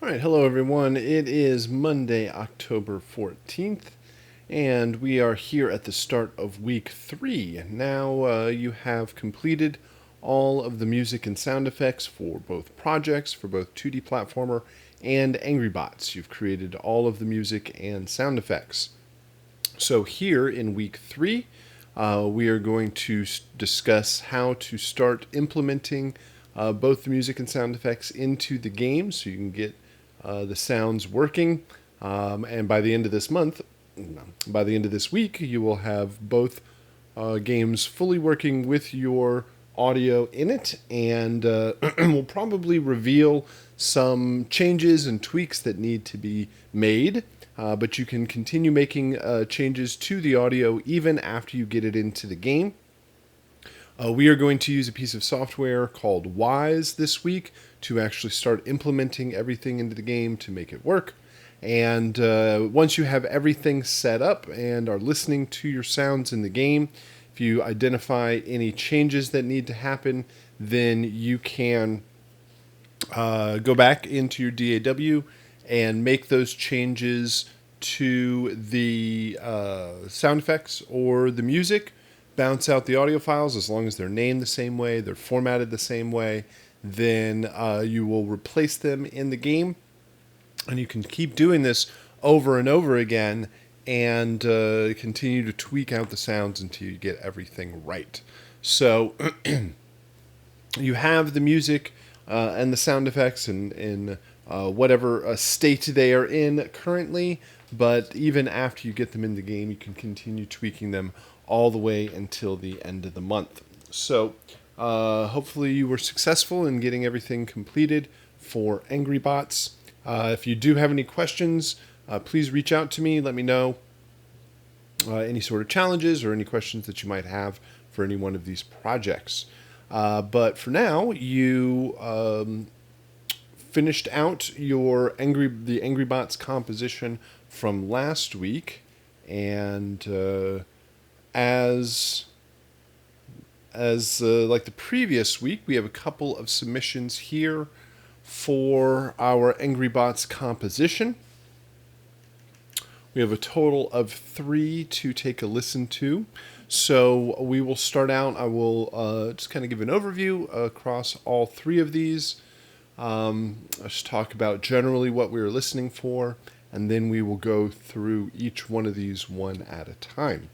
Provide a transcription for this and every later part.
All right, hello everyone. It is Monday, October 14th, and we are here at the start of week 3. Now you have completed all of the music and sound effects for both projects, for both 2D platformer and Angry Bots. You've created all of the music and sound effects. So here in week 3, we are going to discuss how to start implementing both the music and sound effects into the game so you can get the sounds working. And by the end of this week, you will have both games fully working with your audio in it, and we'll probably reveal some changes and tweaks that need to be made. But you can continue making changes to the audio even after you get it into the game. We are going to use a piece of software called Wise this week to actually start implementing everything into the game to make it work. And once you have everything set up and are listening to your sounds in the game, if you identify any changes that need to happen, then you can go back into your DAW and make those changes to the sound effects or the music. Bounce out the audio files as long as they're named the same way, they're formatted the same way, then you will replace them in the game. And you can keep doing this over and over again and continue to tweak out the sounds until you get everything right. So you have the music and the sound effects in whatever state they are in currently, but even after you get them in the game, you can continue tweaking them all the way until the end of the month. So hopefully you were successful in getting everything completed for Angry Bots. If you do have any questions, please reach out to me. Let me know any sort of challenges or any questions that you might have for any one of these projects. But for now, you finished out the Angry Bots composition from last week, and as like the previous week, we have a couple of submissions here for our Angry Bots composition. We have a total of 3 to take a listen to. So we will start out. I will just kind of give an overview across all 3 of these. Let's talk about generally what we were listening for, and then we will go through each one of these one at a time.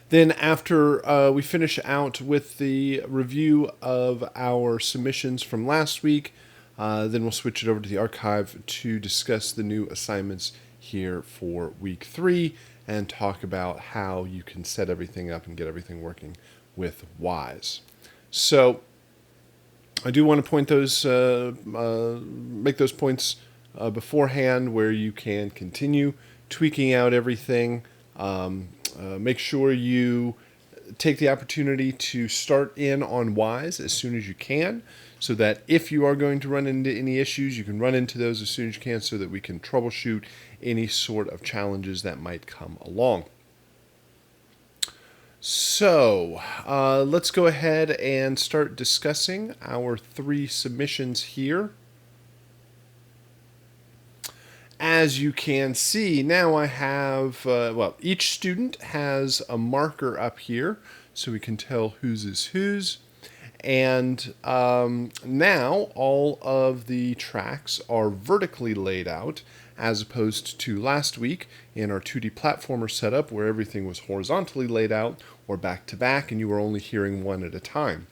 Then after we finish out with the review of our submissions from last week, then we'll switch it over to the archive to discuss the new assignments here for week 3 and talk about how you can set everything up and get everything working with Wise. So I do want to point those, make those points beforehand where you can continue tweaking out everything. Make sure you take the opportunity to start in on Wise as soon as you can, so that if you are going to run into any issues, you can run into those as soon as you can, so that we can troubleshoot any sort of challenges that might come along. So let's go ahead and start discussing our 3 submissions here. As you can see, now I have, each student has a marker up here so we can tell whose is whose. And now all of the tracks are vertically laid out, as opposed to last week in our 2D platformer setup where everything was horizontally laid out or back to back and you were only hearing one at a time.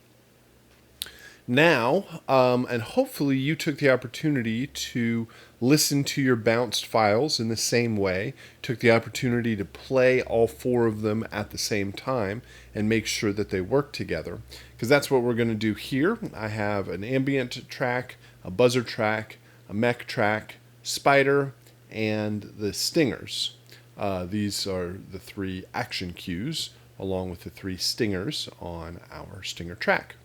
Now, and hopefully you took the opportunity to listen to your bounced files in the same way, took the opportunity to play all 4 of them at the same time and make sure that they work together, because that's what we're going to do here. I have an ambient track, a buzzer track, a mech track, spider, and the stingers. These are the 3 action cues along with the 3 stingers on our stinger track.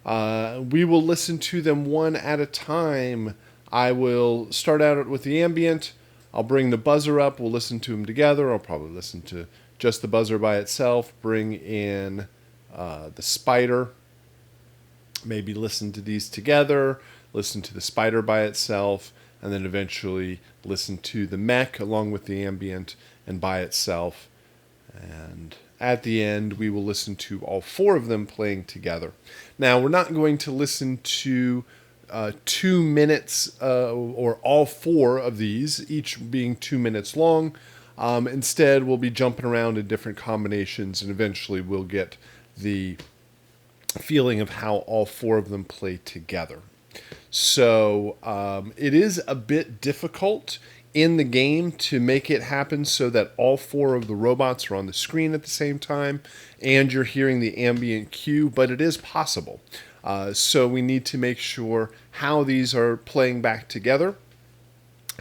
We will listen to them one at a time. I will start out with the ambient. I'll bring the buzzer up. We'll listen to them together. I'll probably listen to just the buzzer by itself. Bring in the spider. Maybe listen to these together. listen to the spider by itself, and then eventually listen to the mech along with the ambient and by itself. And at the end, we will listen to all 4 of them playing together. Now, we're not going to listen to 2 minutes or all 4 of these, each being 2 minutes long. Instead, we'll be jumping around in different combinations, and eventually we'll get the feeling of how all 4 of them play together. So it is a bit difficult in the game to make it happen so that all 4 of the robots are on the screen at the same time and you're hearing the ambient cue, but it is possible. So we need to make sure how these are playing back together,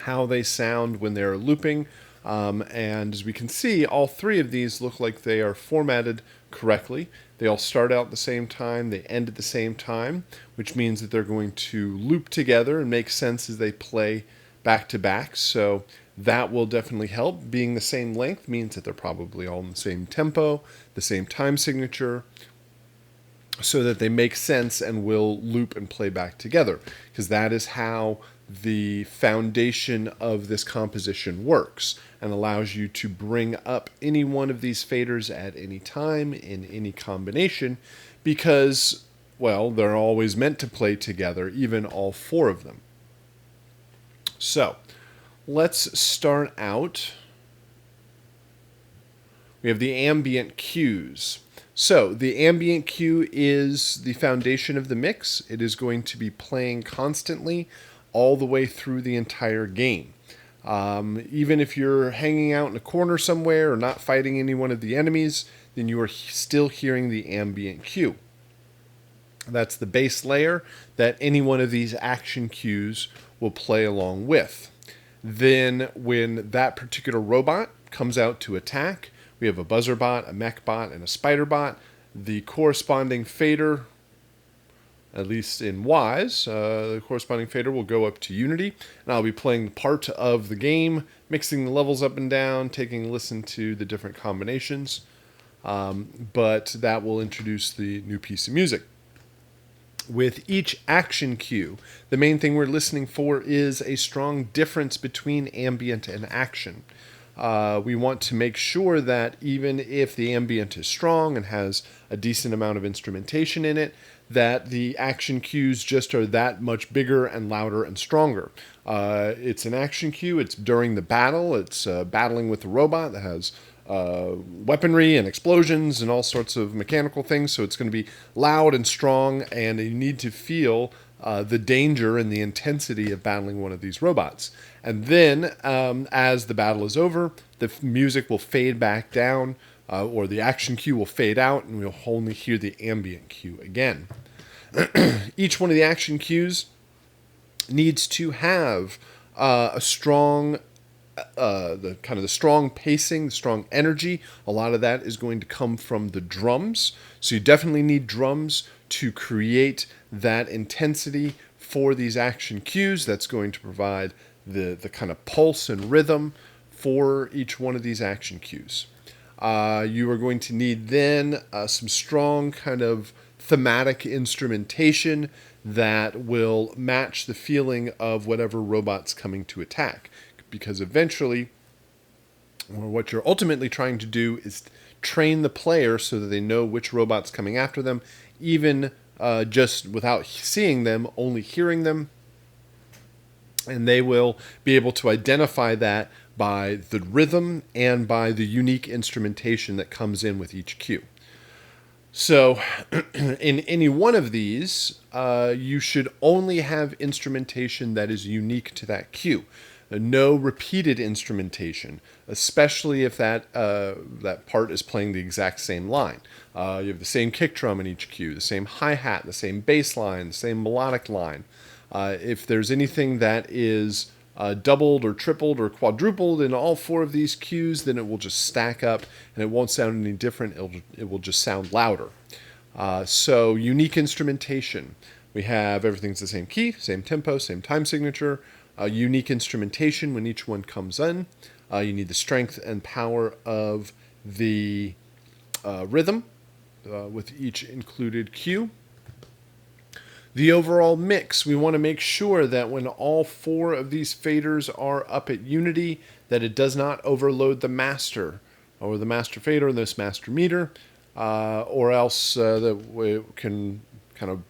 how they sound when they're looping. And as we can see, all 3 of these look like they are formatted correctly. They all start out at the same time, they end at the same time, which means that they're going to loop together and make sense as they play back to back. So that will definitely help. Being the same length means that they're probably all in the same tempo, the same time signature, so that they make sense and will loop and play back together, because that is how the foundation of this composition works and allows you to bring up any one of these faders at any time in any combination, because, well, they're always meant to play together, even all 4 of them. So let's start out. We have the ambient cues. So the ambient cue is the foundation of the mix. It is going to be playing constantly all the way through the entire game. Even if you're hanging out in a corner somewhere or not fighting any one of the enemies, then you are still hearing the ambient cue. That's the base layer that any one of these action cues will play along with. Then when that particular robot comes out to attack, we have a buzzer bot, a mech bot, and a spider bot. The corresponding fader, at least in Wise, the corresponding fader will go up to Unity, and I'll be playing part of the game, mixing the levels up and down, taking a listen to the different combinations, but that will introduce the new piece of music. With each action cue, the main thing we're listening for is a strong difference between ambient and action. We want to make sure that even if the ambient is strong and has a decent amount of instrumentation in it, that the action cues just are that much bigger and louder and stronger. It's an action cue. It's during the battle. It's battling with a robot that has weaponry and explosions and all sorts of mechanical things. So it's going to be loud and strong, and you need to feel the danger and the intensity of battling one of these robots. And then, as the battle is over, the music will fade back down, or the action cue will fade out, and we'll only hear the ambient cue again. Each one of the action cues needs to have a strong, the strong pacing, the strong energy. A lot of that is going to come from the drums. So you definitely need drums to create that intensity for these action cues. That's going to provide the kind of pulse and rhythm for each one of these action cues. You are going to need then some strong kind of thematic instrumentation that will match the feeling of whatever robot's coming to attack. Because eventually, or what you're ultimately trying to do is train the player so that they know which robot's coming after them, even just without seeing them, only hearing them. And they will be able to identify that by the rhythm and by the unique instrumentation that comes in with each cue. So in any one of these, you should only have instrumentation that is unique to that cue. No repeated instrumentation, especially if that part is playing the exact same line. You have the same kick drum in each cue, the same hi-hat, the same bass line, the same melodic line. If there's anything that is doubled or tripled or quadrupled in all 4 of these cues, then it will just stack up and it won't sound any different. It will just sound louder. So unique instrumentation. We have everything's the same key, same tempo, same time signature. Unique instrumentation when each one comes in. You need the strength and power of the rhythm with each included cue. The overall mix, we want to make sure that when all 4 of these faders are up at unity, that it does not overload the master or the master fader and this master meter, or else that we can kind of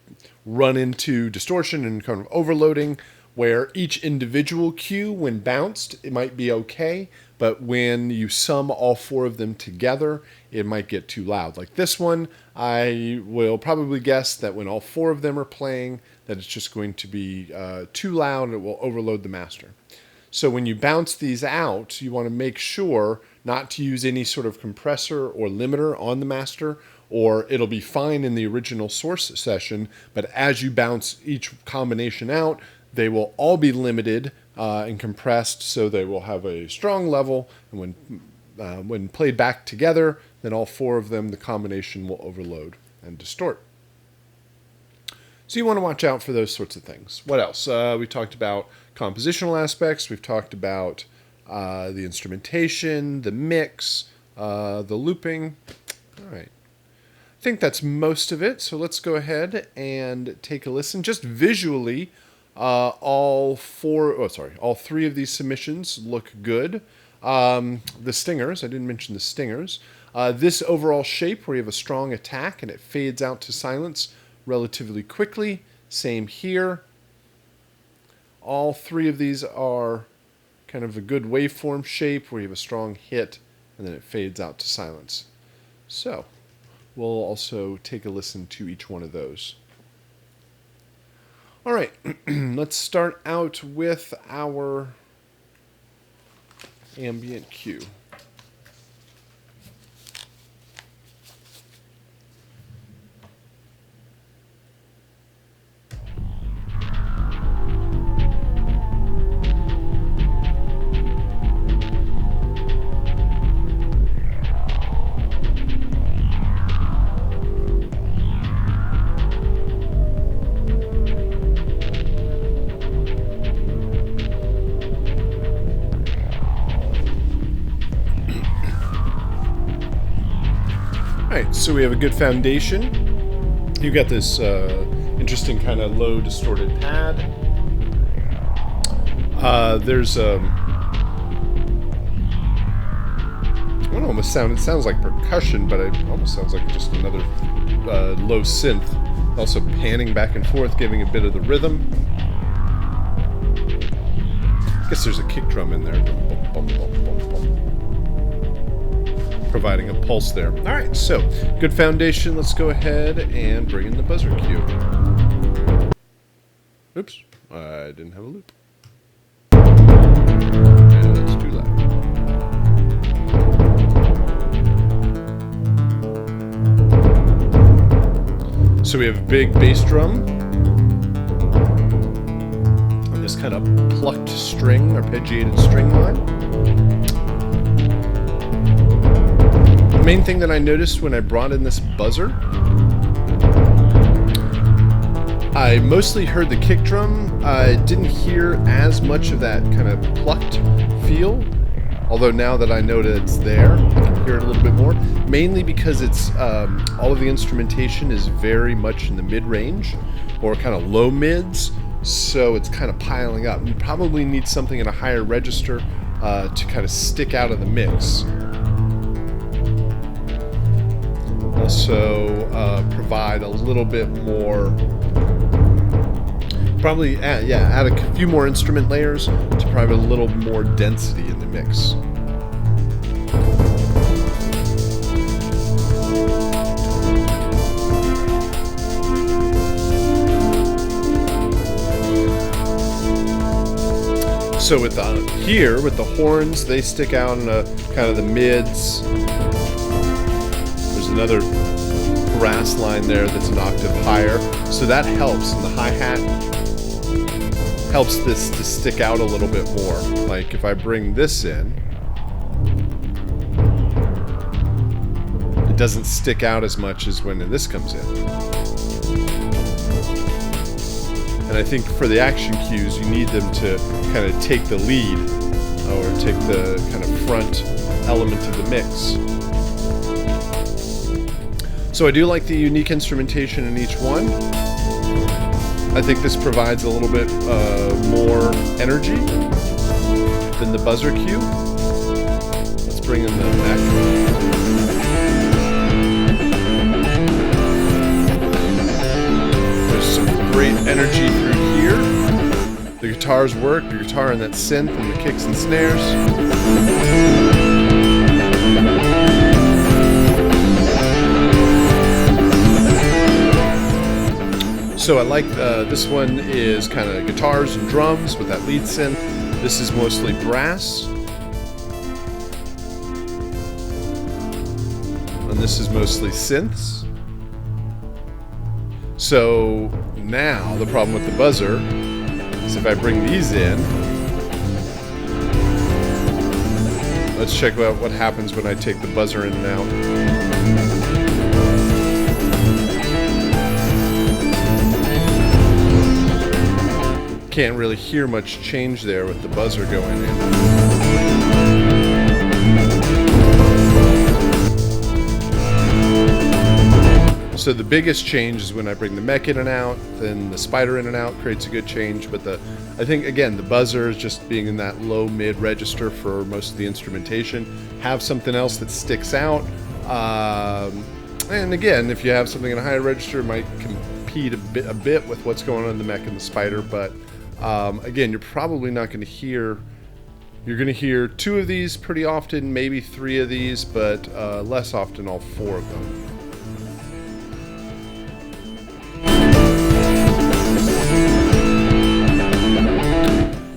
run into distortion and kind of overloading, where each individual cue, when bounced, it might be okay, but when you sum all 4 of them together, it might get too loud. Like this one, I will probably guess that when all 4 of them are playing, that it's just going to be too loud and it will overload the master. So when you bounce these out, you want to make sure not to use any sort of compressor or limiter on the master, or it'll be fine in the original source session, but as you bounce each combination out, they will all be limited and compressed, so they will have a strong level, and when played back together, then all 4 of them, the combination will overload and distort. So you want to watch out for those sorts of things. What else? We talked about compositional aspects. We've talked about the instrumentation, the mix, the looping. All right. I think that's most of it. So let's go ahead and take a listen. Just visually, all 3 of these submissions look good. The stingers, I didn't mention the stingers. This overall shape where you have a strong attack and it fades out to silence relatively quickly. Same here. All 3 of these are kind of a good waveform shape where you have a strong hit and then it fades out to silence. So we'll also take a listen to each one of those. All right, let's start out with our ambient cue. So we have a good foundation. You've got this interesting kind of low distorted pad. There's it sounds like percussion, but it almost sounds like just another low synth. Also panning back and forth, giving a bit of the rhythm. I guess there's a kick drum in there. Bum, bum, bum, bum, bum. Providing a pulse there. All right, so good foundation. Let's go ahead and bring in the buzzer cue. Oops, I didn't have a loop. And it's too loud. So we have a big bass drum on this kind of plucked string, arpeggiated string line. Main thing that I noticed when I brought in this buzzer, I mostly heard the kick drum. I didn't hear as much of that kind of plucked feel, although now that I know that it's there, I can hear it a little bit more, mainly because it's all of the instrumentation is very much in the mid-range or kind of low mids, so it's kind of piling up. You probably need something in a higher register to kind of stick out of the mix. Also provide a little bit more, probably add a few more instrument layers to provide a little more density in the mix. So with the horns, they stick out in kind of the mids. Another brass line there that's an octave higher, so that helps, and the hi-hat helps this to stick out a little bit more. Like if I bring this in, it doesn't stick out as much as when this comes in. And I think for the action cues, you need them to kind of take the lead or take the kind of front element of the mix. So I do like the unique instrumentation in each one. I think this provides a little bit more energy than the buzzer cue. Let's bring in the neck. There's some great energy through here. The guitars work, the guitar and that synth and the kicks and snares. So I like this one is kind of guitars and drums with that lead synth. This is mostly brass. And this is mostly synths. So now the problem with the buzzer is if I bring these in, let's check out what happens when I take the buzzer in and out. Can't really hear much change there with the buzzer going in. So the biggest change is when I bring the mech in and out, then the spider in and out creates a good change. But I think again, the buzzer is just being in that low mid register for most of the instrumentation. Have something else that sticks out. And again, if you have something in a higher register, it might compete a bit with what's going on in the mech and the spider, but again, you're probably not going to hear. You're going to hear 2 of these pretty often, maybe 3 of these, but less often all 4 of them.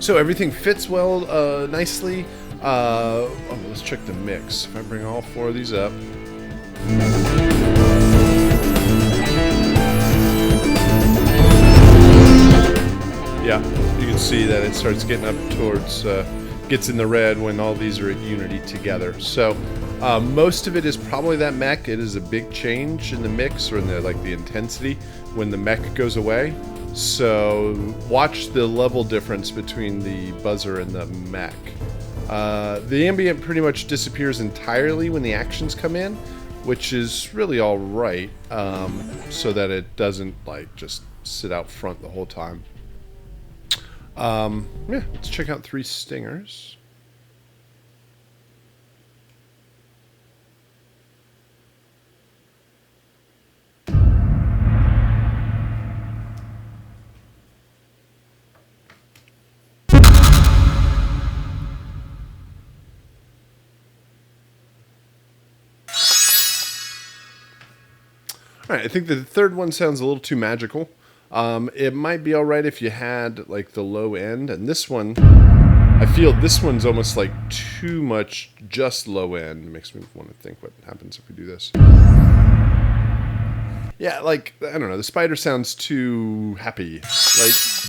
So everything fits well, nicely. Let's check the mix. If I bring all 4 of these up. Yeah, you can see that it starts getting up towards, gets in the red when all these are at unity together. So most of it is probably that mech. It is a big change in the mix or in the intensity when the mech goes away. So watch the level difference between the buzzer and the mech. The ambient pretty much disappears entirely when the actions come in, which is really all right, so that it doesn't just sit out front the whole time. Yeah, let's check out 3 stingers. All right, I think the third one sounds a little too magical. It might be all right if you had the low end, and this one, I feel this one's almost too much just low end. It makes me want to think what happens if we do this. Yeah, I don't know, the spider sounds too happy.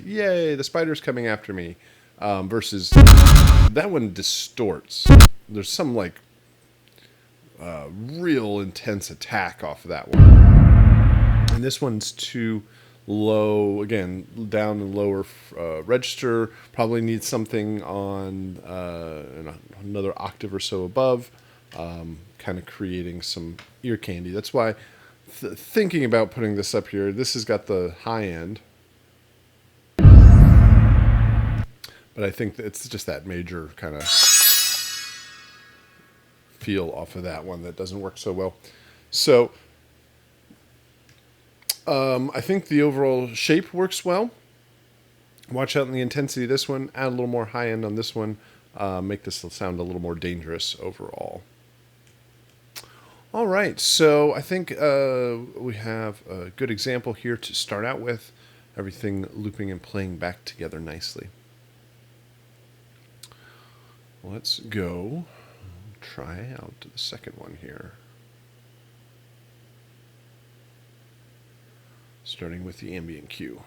Yay, the spider's coming after me. Versus that one distorts. There's some real intense attack off of that one. And this one's too low, again, down and lower register. Probably needs something on another octave or so above, kind of creating some ear candy. That's why thinking about putting this up here, this has got the high end. But I think it's just that major kind of feel off of that one that doesn't work so well. So I think the overall shape works well. Watch out in the intensity of this one. Add a little more high end on this one. Make this sound a little more dangerous overall. All right, so I think we have a good example here to start out with. Everything looping and playing back together nicely. Let's go try out the second one here. Starting with the ambient cue.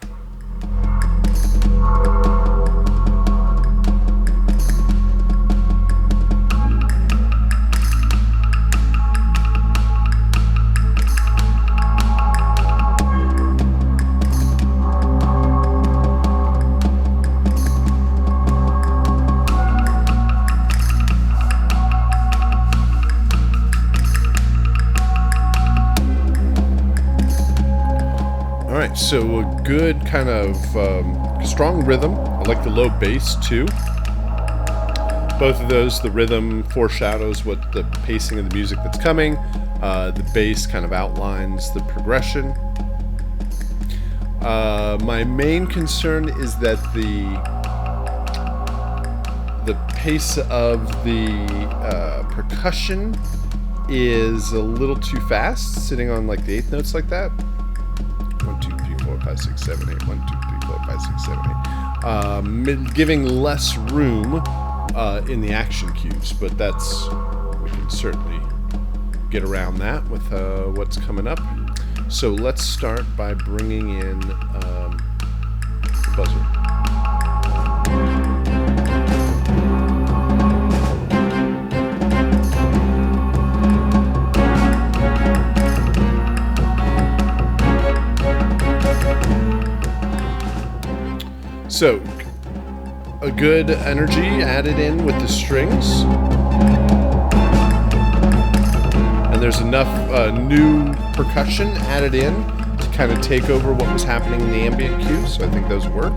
Alright, so a good kind of strong rhythm. I like the low bass too. Both of those, the rhythm foreshadows what the pacing of the music that's coming. The bass kind of outlines the progression. My main concern is that the pace of the percussion is a little too fast, sitting on like the eighth notes like that. 1, 2, 3, 4, 5, 6, 7, 8. 1, 2, 3, 4, 5, 6, 7, 8. Giving less room in the action cues, but we can certainly get around that with what's coming up. So let's start by bringing in the buzzer. So, a good energy added in with the strings. And there's enough new percussion added in to kind of take over what was happening in the ambient cues, so I think those work.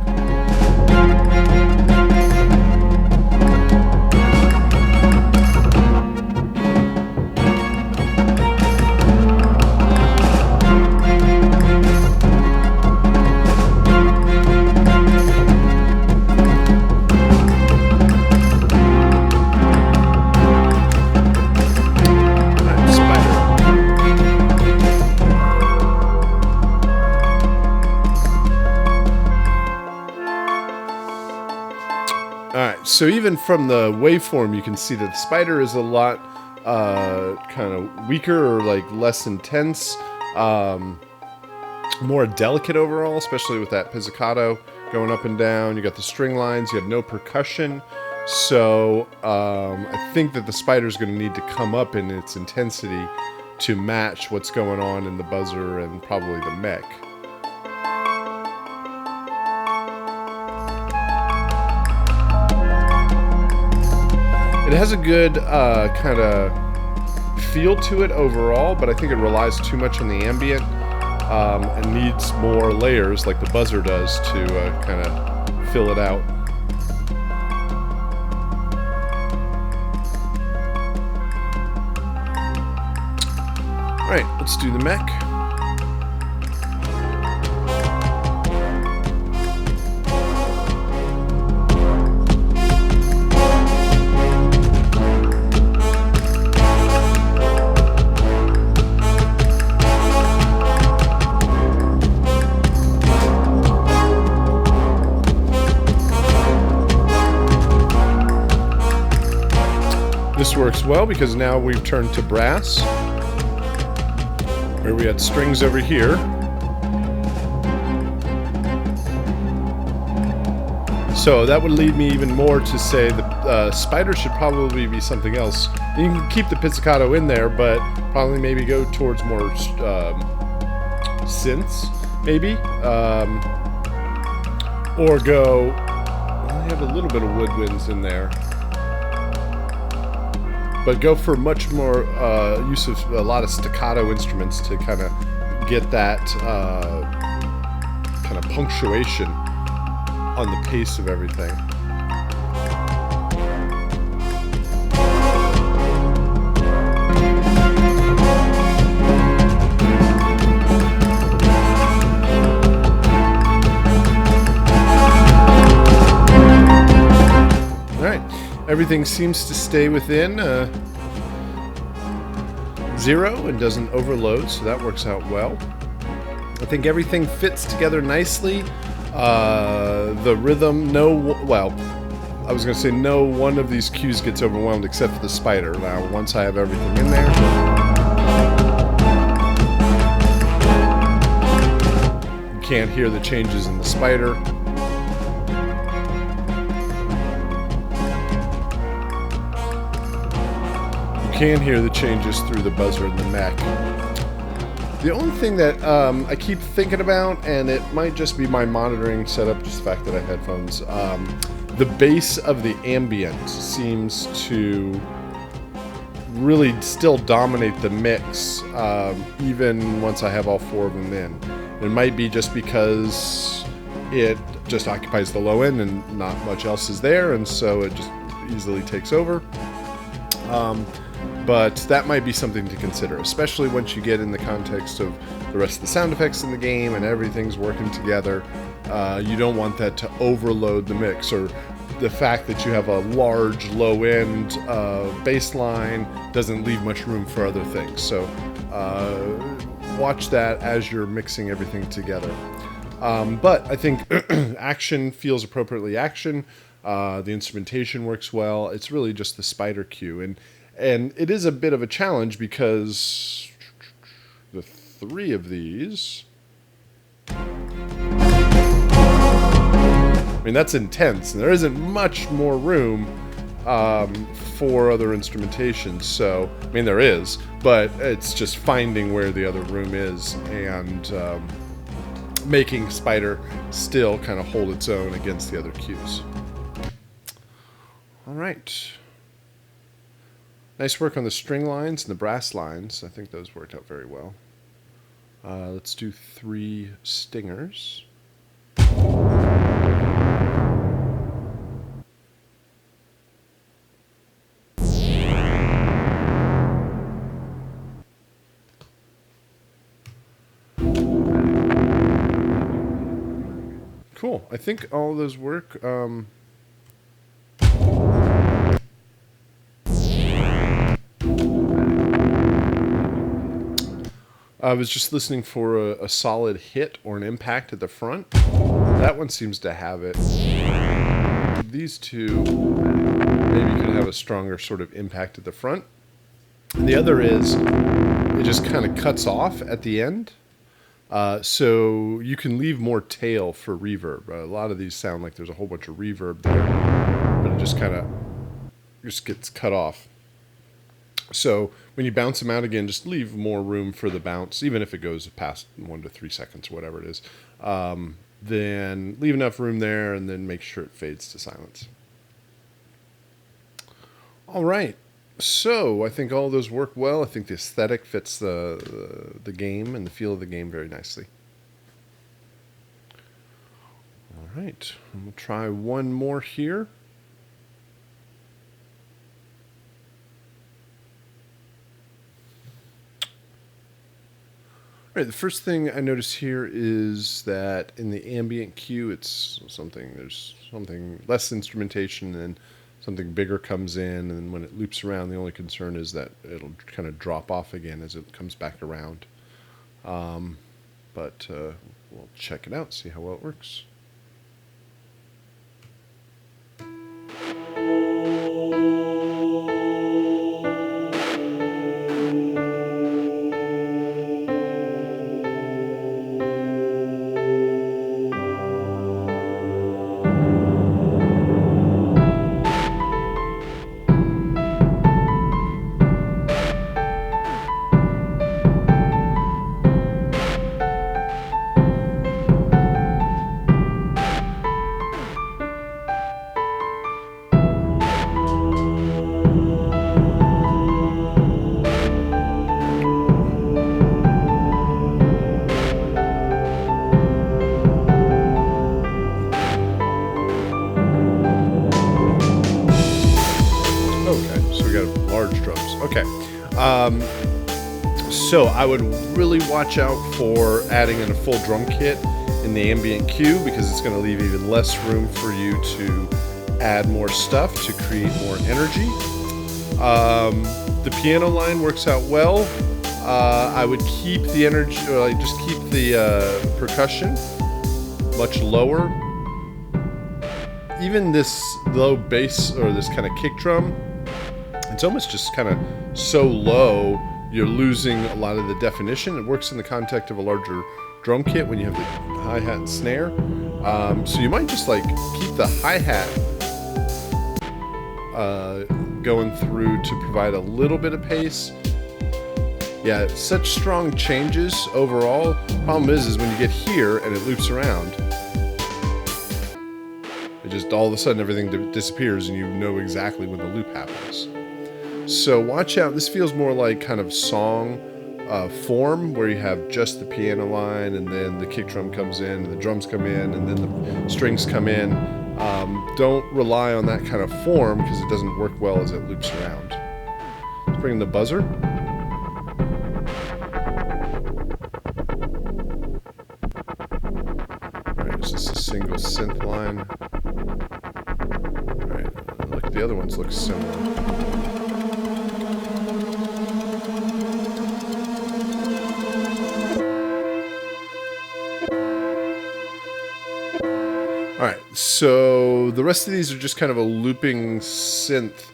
So even from the waveform, you can see that the spider is a lot kind of weaker or like less intense, more delicate overall, especially with that pizzicato going up and down. You got the string lines, you have no percussion. So I think that the spider is going to need to come up in its intensity to match what's going on in the buzzer and probably the mech. It has a good kind of feel to it overall, but I think it relies too much on the ambient and needs more layers like the buzzer does to kind of fill it out. Alright, let's do the mech. This works well because now we've turned to brass, where we had strings over here. So that would lead me even more to say the spider should probably be something else. You can keep the pizzicato in there, but probably maybe go towards more synths, maybe. Or go, well, I have a little bit of woodwinds in there. But go for much more use of a lot of staccato instruments to kind of get that kind of punctuation on the pace of everything. Everything seems to stay within 0 and doesn't overload, so that works out well. I think everything fits together nicely. The rhythm, no one of these cues gets overwhelmed except for the spider. Now, once I have everything in there, you can't hear the changes in the spider. Can hear the changes through the buzzer and the mech. The only thing that I keep thinking about, and it might just be my monitoring setup, just the fact that I have headphones, the bass of the ambient seems to really still dominate the mix, even once I have all 4 of them in. It might be just because it just occupies the low end and not much else is there, and so it just easily takes over. But that might be something to consider, especially once you get in the context of the rest of the sound effects in the game and everything's working together. You don't want that to overload the mix, or the fact that you have a large low-end bass line doesn't leave much room for other things. So watch that as you're mixing everything together. But I think action feels appropriately action. The instrumentation works well. It's really just the spider cue. And it is a bit of a challenge because the 3 of these... I mean, that's intense, and there isn't much more room for other instrumentation. So, I mean, there is, but it's just finding where the other room is and making Spider still kind of hold its own against the other cues. All right. Nice work on the string lines and the brass lines. I think those worked out very well. Let's do 3 stingers. Cool. I think all of those work. I was just listening for a solid hit or an impact at the front. That one seems to have it. These two maybe could have a stronger sort of impact at the front. And the other is it just kind of cuts off at the end. So you can leave more tail for reverb. A lot of these sound like there's a whole bunch of reverb there, but it just kind of just gets cut off. So when you bounce them out again, just leave more room for the bounce, even if it goes past 1 to 3 seconds or whatever it is. Then leave enough room there and then make sure it fades to silence. All right. So I think all of those work well. I think the aesthetic fits the game and the feel of the game very nicely. All right. We'll try one more here. All right, the first thing I notice here is that in the ambient cue, there's something less instrumentation and something bigger comes in, and when it loops around, the only concern is that it'll kind of drop off again as it comes back around. But we'll check it out, see how well it works. So I would really watch out for adding in a full drum kit in the ambient cue, because it's going to leave even less room for you to add more stuff to create more energy. The piano line works out well. I would keep the energy, or like just keep the percussion much lower. Even this low bass or this kind of kick drum, it's almost just kind of so low you're losing a lot of the definition. It works in the context of a larger drum kit when you have the hi-hat and snare. So you might just like keep the hi-hat going through to provide a little bit of pace. Yeah, such strong changes overall. Problem is when you get here and it loops around, it just all of a sudden everything disappears and you know exactly when the loop happens. So watch out. This feels more like kind of song form where you have just the piano line and then the kick drum comes in and the drums come in and then the strings come in. Don't rely on that kind of form because it doesn't work well as it loops around. Let's bring in the buzzer. Alright, it's just a single synth line. Alright, look, the other ones look similar. Alright, so the rest of these are just kind of a looping synth.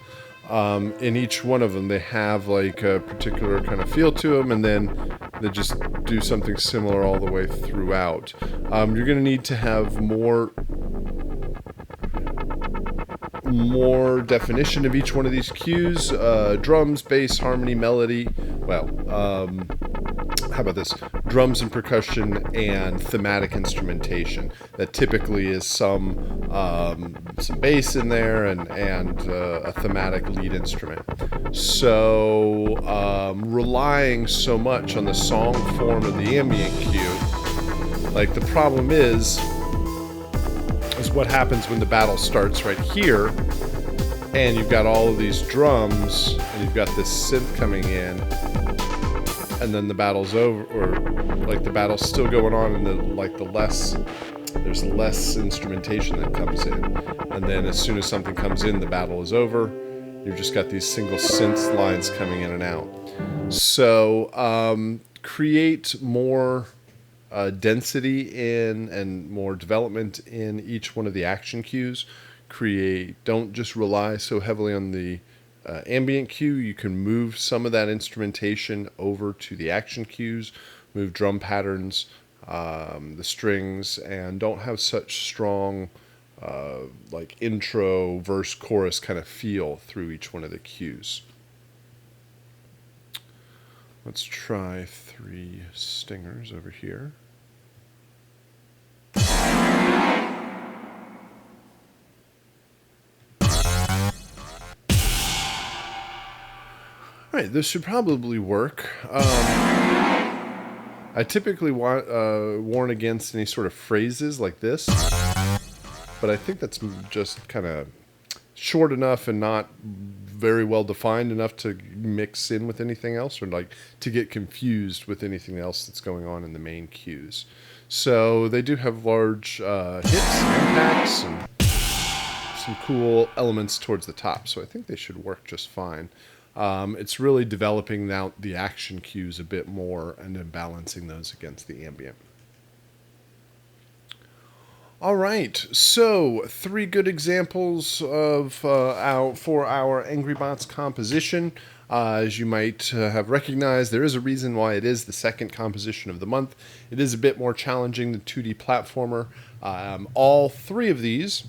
In each one of them, they have like a particular kind of feel to them, and then they just do something similar all the way throughout. You're going to need to have more definition of each one of these cues. Drums, bass, harmony, melody. Well, how about this? Drums and percussion and thematic instrumentation. That typically is some bass in there and a thematic lead instrument. So relying so much on the song form of the ambient cue, like the problem is what happens when the battle starts right here, and you've got all of these drums and you've got this synth coming in, and then the battle's over, or like the battle's still going on, and there's less instrumentation that comes in, and then as soon as something comes in, the battle is over. You've just got these single synth lines coming in and out. So create more density in and more development in each one of the action cues. Don't just rely so heavily on the ambient cue. You can move some of that instrumentation over to the action cues, move drum patterns, the strings, and don't have such strong like intro, verse, chorus kind of feel through each one of the cues. Let's try 3 stingers over here. Alright, this should probably work. I typically warn against any sort of phrases like this, but I think that's just kind of short enough and not very well defined enough to mix in with anything else, or like to get confused with anything else that's going on in the main cues. So they do have large hits, impacts, and some cool elements towards the top, so I think they should work just fine. It's really developing out the action cues a bit more and then balancing those against the ambient. All right, so 3 good examples of for our Angry Bots composition. As you might have recognized, there is a reason why it is the second composition of the month. It is a bit more challenging than 2D platformer. All 3 of these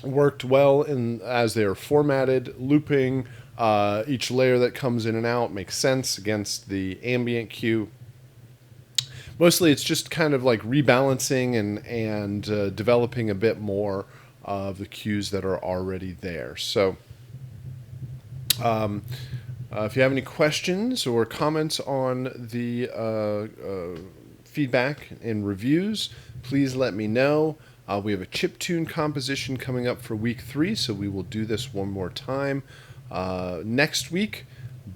worked well as they are formatted, looping. Each layer that comes in and out makes sense against the ambient cue. Mostly it's just kind of like rebalancing and developing a bit more of the cues that are already there. So if you have any questions or comments on the feedback and reviews, please let me know. We have a chiptune composition coming up for week 3, so we will do this one more time next week.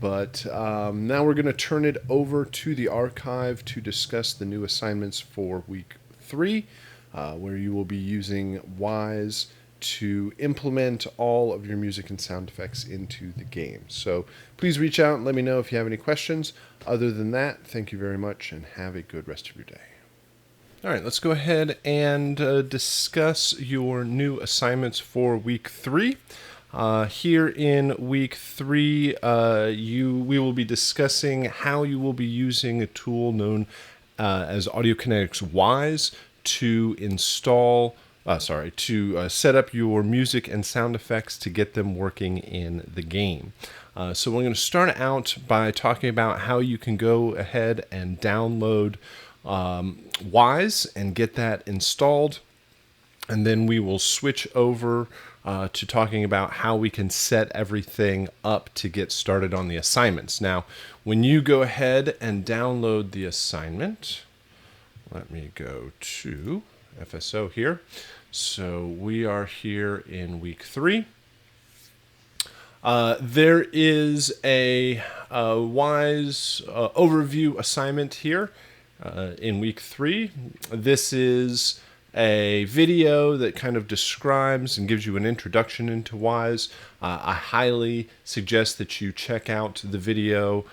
But now we're going to turn it over to the archive to discuss the new assignments for week 3, where you will be using Wise to implement all of your music and sound effects into the game. So please reach out and let me know if you have any questions. Other than that, thank you very much and have a good rest of your day. All right, let's go ahead and discuss your new assignments for week 3. Here in week 3, we will be discussing how you will be using a tool known as Audiokinetics Wise to set up your music and sound effects to get them working in the game. So we're going to start out by talking about how you can go ahead and download Wise and get that installed. And then we will switch over to talking about how we can set everything up to get started on the assignments. Now, when you go ahead and download the assignment, let me go to FSO here. So we are here in week 3. There is a WISE overview assignment here in week 3. This is a video that kind of describes and gives you an introduction into WISE. I highly suggest that you check out the video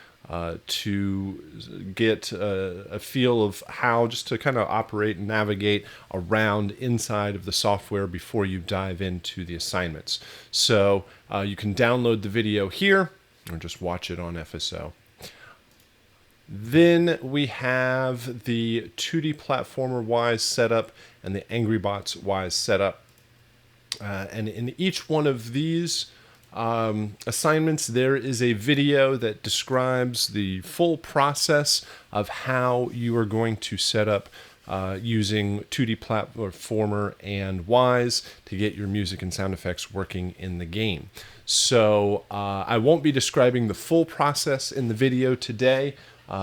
to get a feel of how just to kind of operate and navigate around inside of the software before you dive into the assignments. So you can download the video here or just watch it on FSO. Then we have the 2D platformer WISE setup and the Angry Bots WISE setup. And in each one of these assignments, there is a video that describes the full process of how you are going to set up using 2D platformer and WISE to get your music and sound effects working in the game. So I won't be describing the full process in the video today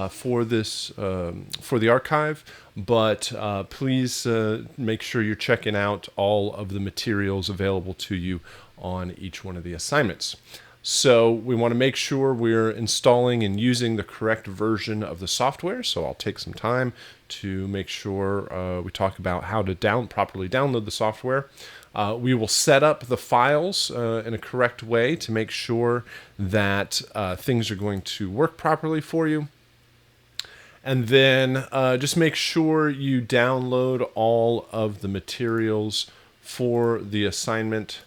for the archive, but please make sure you're checking out all of the materials available to you on each one of the assignments. So we want to make sure we're installing and using the correct version of the software. So I'll take some time to make sure we talk about how to properly download the software. We will set up the files in a correct way to make sure that things are going to work properly for you. And then just make sure you download all of the materials for the assignment.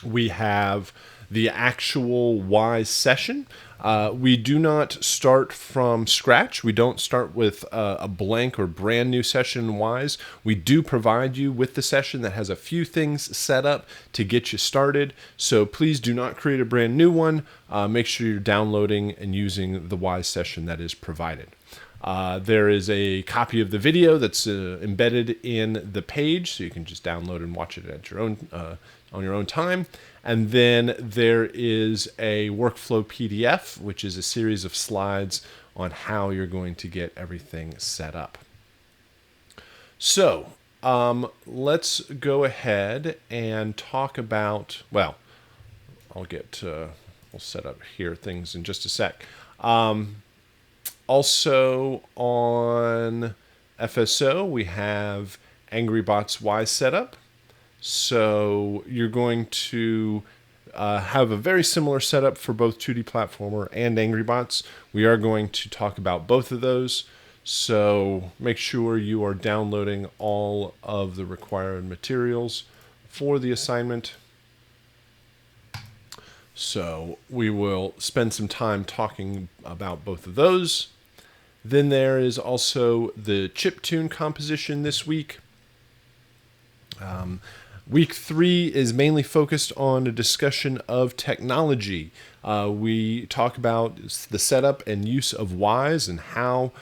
We have the actual WISE session. We do not start from scratch. We don't start with a blank or brand new session in WISE. We do provide you with the session that has a few things set up to get you started. So please do not create a brand new one. Make sure you're downloading and using the WISE session that is provided. There is a copy of the video that's embedded in the page, so you can just download and watch it at your own on your own time. And then there is a workflow PDF, which is a series of slides on how you're going to get everything set up. So let's go ahead and talk about, well, we'll set up here things in just a sec. Also on FSO, we have Angry Bots WISE setup. So you're going to have a very similar setup for both 2D platformer and Angry Bots. We are going to talk about both of those. So make sure you are downloading all of the required materials for the assignment. So we will spend some time talking about both of those. Then there is also the chiptune composition this week. Week 3 is mainly focused on a discussion of technology. We talk about the setup and use of WISE and how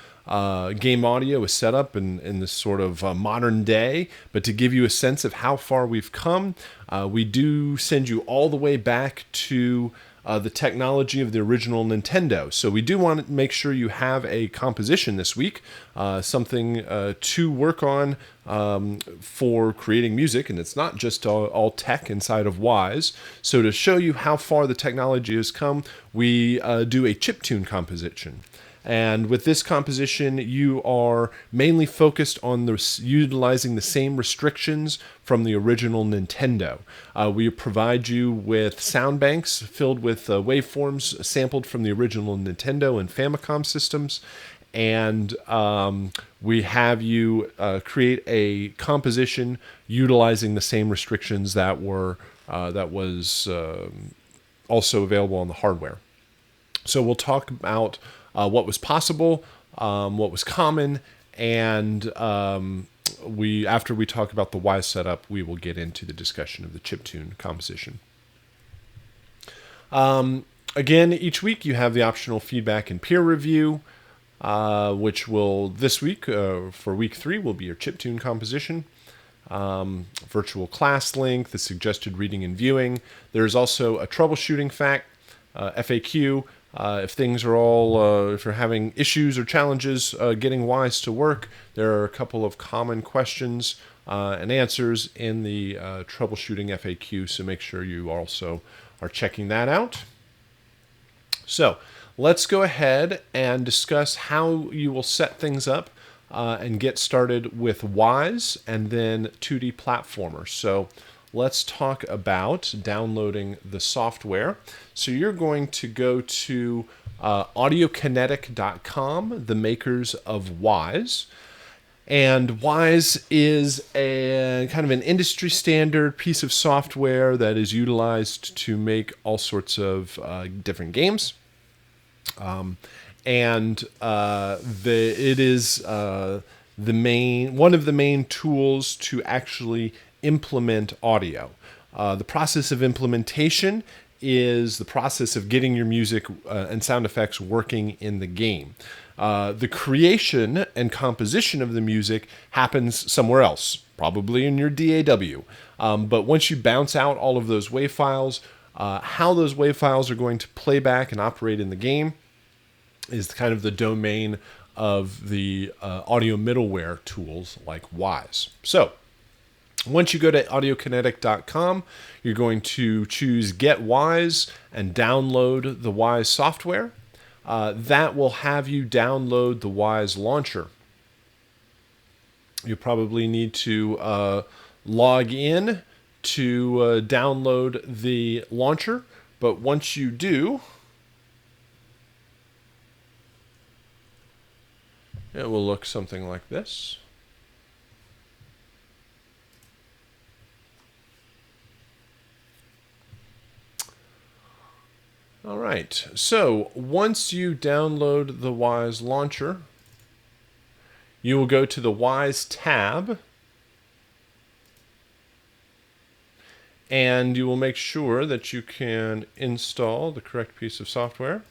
game audio is set up in this sort of modern day. But to give you a sense of how far we've come, we do send you all the way back to the technology of the original Nintendo. So we do want to make sure you have a composition this week, something to work on for creating music, and it's not just all tech inside of WISE. So to show you how far the technology has come, we do a chiptune composition. And with this composition, you are mainly focused on utilizing the same restrictions from the original Nintendo. We provide you with sound banks filled with waveforms sampled from the original Nintendo and Famicom systems. And we have you create a composition utilizing the same restrictions that was also available on the hardware. So we'll talk about what was possible, what was common, and after we talk about the WISE setup, we will get into the discussion of the chiptune composition. Again, each week you have the optional feedback and peer review, which will this week for week 3 will be your chiptune composition. virtual class link, the suggested reading and viewing. There's also a troubleshooting FAQ. If things are all, if you're having issues or challenges getting Wise to work, there are a couple of common questions and answers in the troubleshooting FAQ, so make sure you also are checking that out. So let's go ahead and discuss how you will set things up and get started with Wise and then 2D platformers. So let's talk about downloading the software. So you're going to go to audiokinetic.com, the makers of Wise. And Wise is a kind of an industry standard piece of software that is utilized to make all sorts of different games. It is one of the main tools to actually implement audio. The process of implementation is the process of getting your music and sound effects working in the game. The creation and composition of the music happens somewhere else, probably in your DAW. But once you bounce out all of those WAV files, how those WAV files are going to play back and operate in the game is kind of the domain of the audio middleware tools like Wise. So once you go to audiokinetic.com, you're going to choose Get Wise and download the Wise software. That will have you download the Wise launcher. You probably need to log in to download the launcher, but once you do, it will look something like this. All right, so once you download the Wise launcher, you will go to the Wise tab, and you will make sure that you can install the correct piece of software.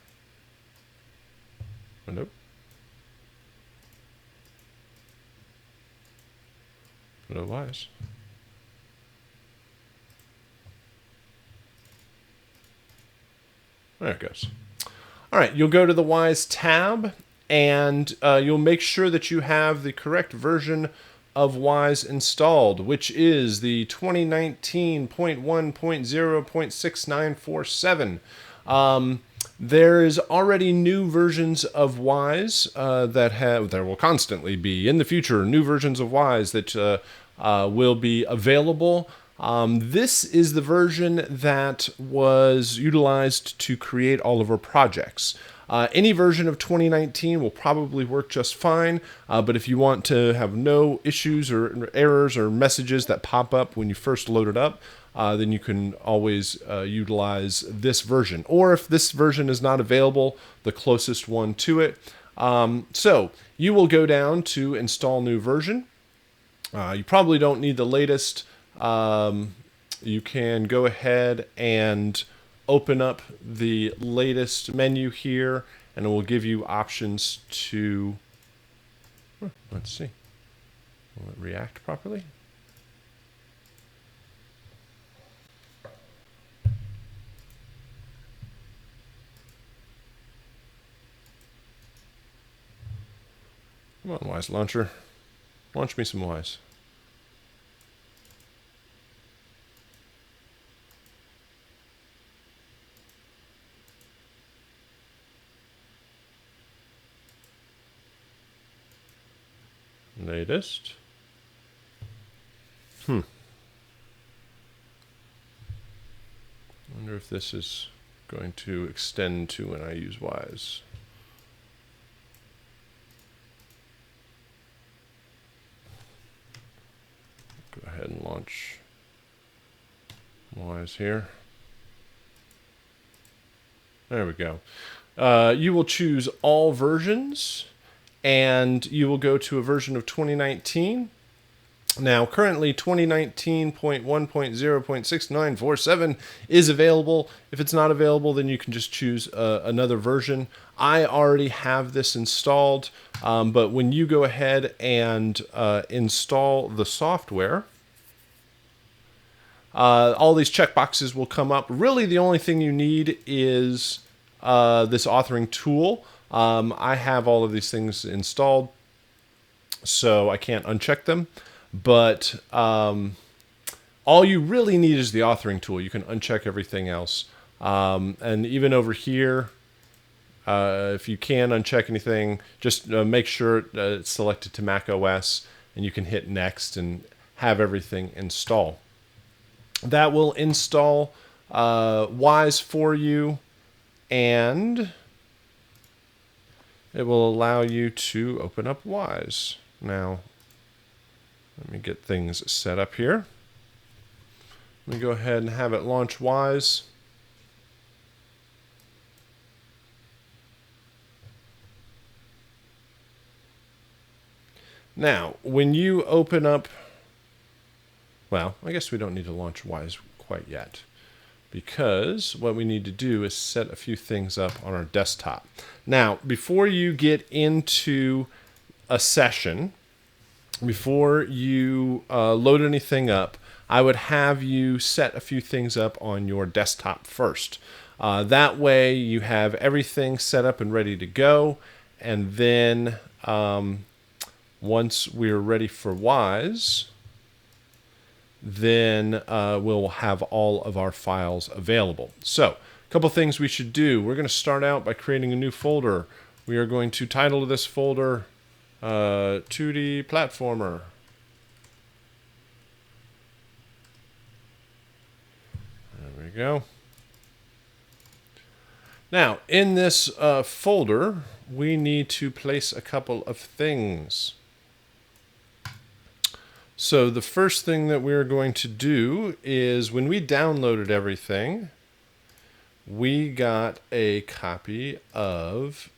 Oh, nope. No Wise. There it goes. All right, you'll go to the Wise tab, and you'll make sure that you have the correct version of Wise installed, which is the 2019.1.0.6947. There is already new versions of Wise there will constantly be in the future new versions of Wise that will be available. This is the version that was utilized to create all of our projects. Any version of 2019 will probably work just fine, but if you want to have no issues or errors or messages that pop up when you first load it up, then you can always utilize this version. Or if this version is not available, the closest one to it. So you will go down to install new version. You probably don't need the latest. You can go ahead and open up the latest menu here, and it will give you options to, let's see, will it react properly? Come on, Wise Launcher. Launch me some Wise. Latest. Wonder if this is going to extend to when I use Wise. Go ahead and launch Wise here. There we go. You will choose all versions, and you will go to a version of 2019. Now, currently 2019.1.0.6947 is available. If it's not available, then you can just choose another version. I already have this installed, but when you go ahead and install the software, all these checkboxes will come up. Really, the only thing you need is this authoring tool. I have all of these things installed, so I can't uncheck them. But all you really need is the authoring tool. You can uncheck everything else. And even over here, if you can uncheck anything, just make sure it's selected to Mac OS, and you can hit next and have everything install. That will install Wise for you, and it will allow you to open up Wise. Now, let me get things set up here. Let me go ahead and have it launch Wise. Now, when you open up, well, I guess we don't need to launch Wise quite yet, because what we need to do is set a few things up on our desktop. Now, before you get into a session, before you load anything up, I would have you set a few things up on your desktop first. That way you have everything set up and ready to go, and then once we're ready for Wise, then we'll have all of our files available. So, a couple things we should do. We're going to start out by creating a new folder. We are going to title this folder 2D Platformer. There we go. Now, in this folder, we need to place a couple of things. So the first thing that we're going to do is, when we downloaded everything, we got a copy of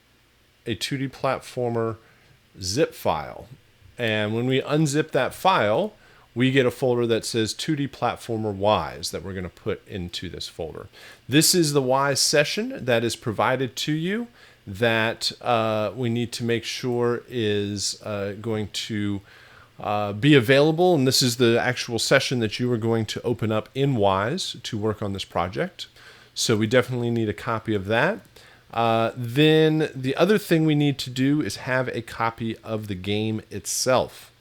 a 2D Platformer zip file. And when we unzip that file, we get a folder that says 2D Platformer Wise that we're going to put into this folder. This is the Wise session that is provided to you that we need to make sure is going to be available, and this is the actual session that you are going to open up in Wise to work on this project. So we definitely need a copy of that. Then the other thing we need to do is have a copy of the game itself.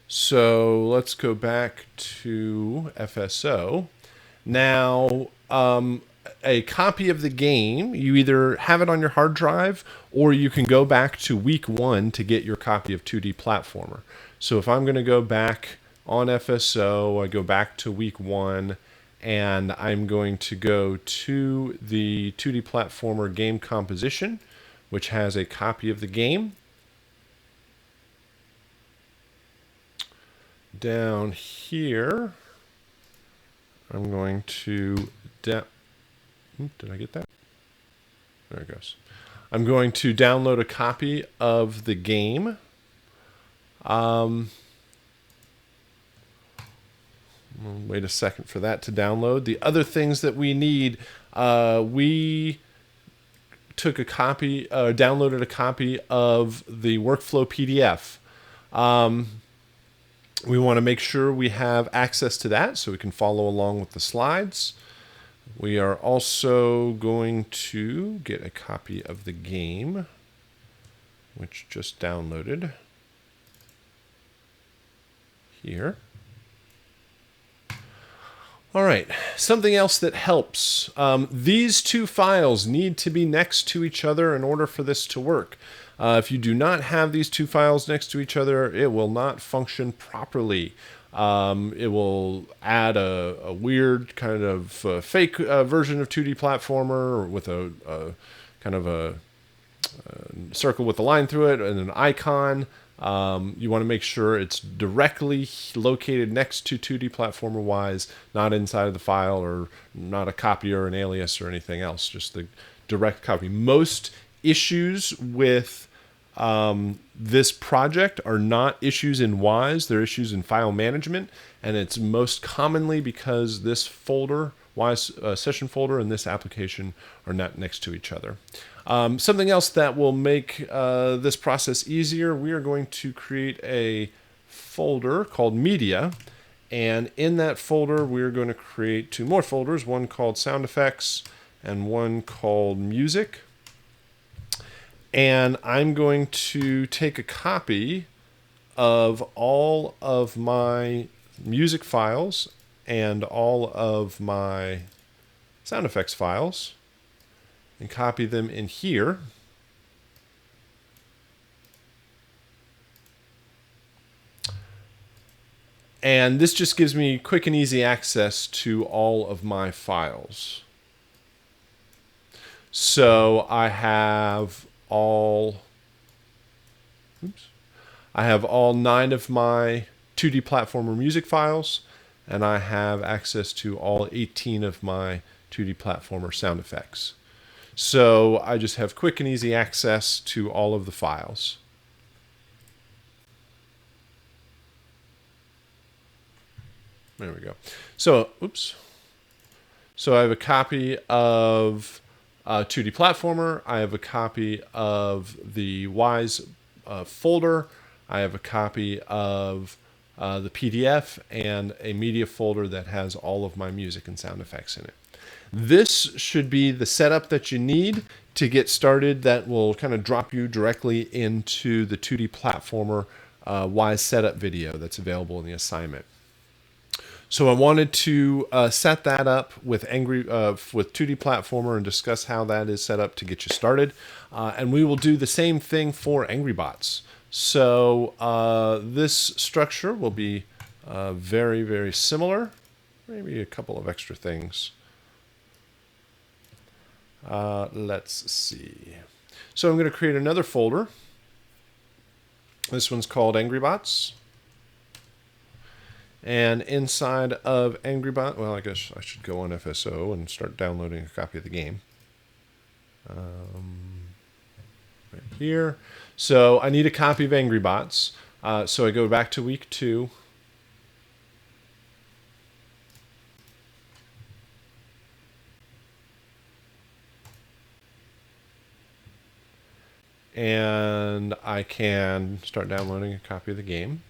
So let's go back to FSO. Now, a copy of the game, you either have it on your hard drive, or you can go back to week 1 to get your copy of 2D Platformer. So if I'm going to go back on FSO, I go back to week 1, and I'm going to go to the 2D Platformer game composition, which has a copy of the game. Down here, I'm going to did I get that? There it goes. I'm going to download a copy of the game. Wait a second for that to download. The other things that we need, we took a copy, downloaded a copy of the workflow PDF. We want to make sure we have access to that so we can follow along with the slides. We are also going to get a copy of the game, which just downloaded here. All right, something else that helps. These two files need to be next to each other in order for this to work. If you do not have these two files next to each other, it will not function properly. It will add a weird kind of fake version of 2D Platformer with a kind of a circle with a line through it and an icon. You want to make sure it's directly located next to 2D Platformer Wise, not inside of the file, or not a copy or an alias or anything else, just the direct copy. Most issues with this project are not issues in Wise, they're issues in file management, and it's most commonly because this folder, Wise session folder, and this application are not next to each other. Something else that will make this process easier, we are going to create a folder called Media, And in that folder, we're going to create 2 more folders, one called sound effects and one called music. And I'm going to take a copy of all of my music files and all of my sound effects files and copy them in here. And this just gives me quick and easy access to all of my files. So I have all 9 of my 2D platformer music files, and I have access to all 18 of my 2D platformer sound effects. So I just have quick and easy access to all of the files. There we go. So, So I have a copy of 2D platformer. I have a copy of the Wise folder. I have a copy of the PDF and a media folder that has all of my music and sound effects in it. This should be the setup that you need to get started. That will kind of drop you directly into the 2D platformer Wise setup video that's available in the assignment. So I wanted to set that up with 2D platformer and discuss how that is set up to get you started. And we will do the same thing for AngryBots. So this structure will be very, very similar. Maybe a couple of extra things. Let's see. So I'm going to create another folder. This one's called AngryBots. And inside of AngryBot, well, I guess I should go on FSO and start downloading a copy of the game. Right here. So I need a copy of AngryBots. So I go back to week 2. And I can start downloading a copy of the game.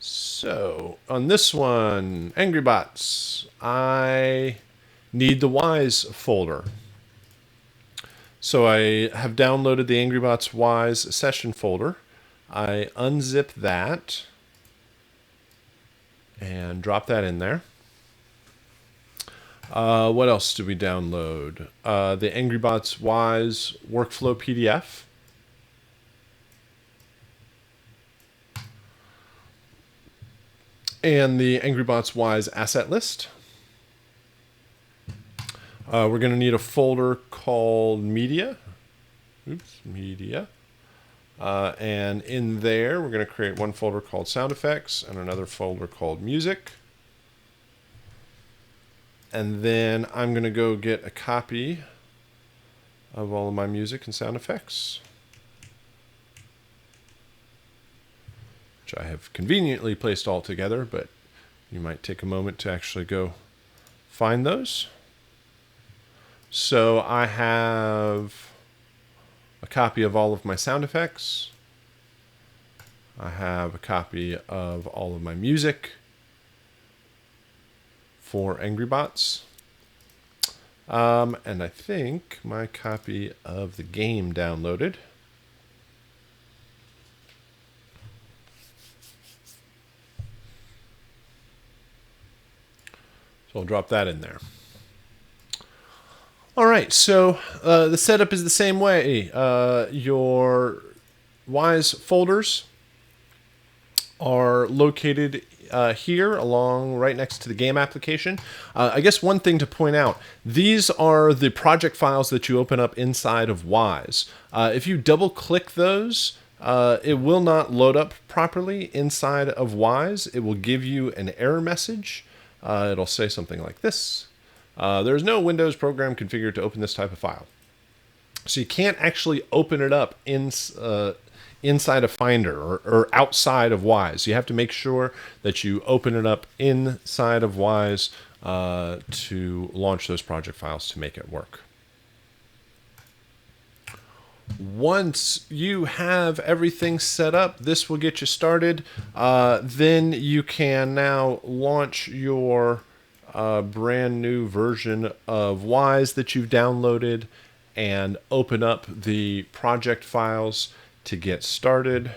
So on this one, AngryBots, I need the Wise folder. So I have downloaded the AngryBots Wise session folder. I unzip that and drop that in there. What else did we download? The AngryBots Wise workflow PDF. And the AngryBots Wise asset list. We're going to need a folder called media. Media. And in there, we're going to create one folder called sound effects and another folder called music. And then I'm going to go get a copy of all of my music and sound effects, which I have conveniently placed all together, but you might take a moment to actually go find those. So I have a copy of all of my sound effects. I have a copy of all of my music for AngryBots. And I think my copy of the game downloaded. So I'll drop that in there. All right, so the setup is the same way. Your Wise folders are located here along right next to the game application. I guess one thing to point out, these are the project files that you open up inside of Wise. If you double click those, it will not load up properly inside of Wise. It will give you an error message. It'll say something like this. There's no Windows program configured to open this type of file. So you can't actually open it up inside of Finder or outside of Wise. You have to make sure that you open it up inside of Wise to launch those project files to make it work. Once you have everything set up, this will get you started. Then you can now launch your brand new version of Wise that you've downloaded and open up the project files to get started.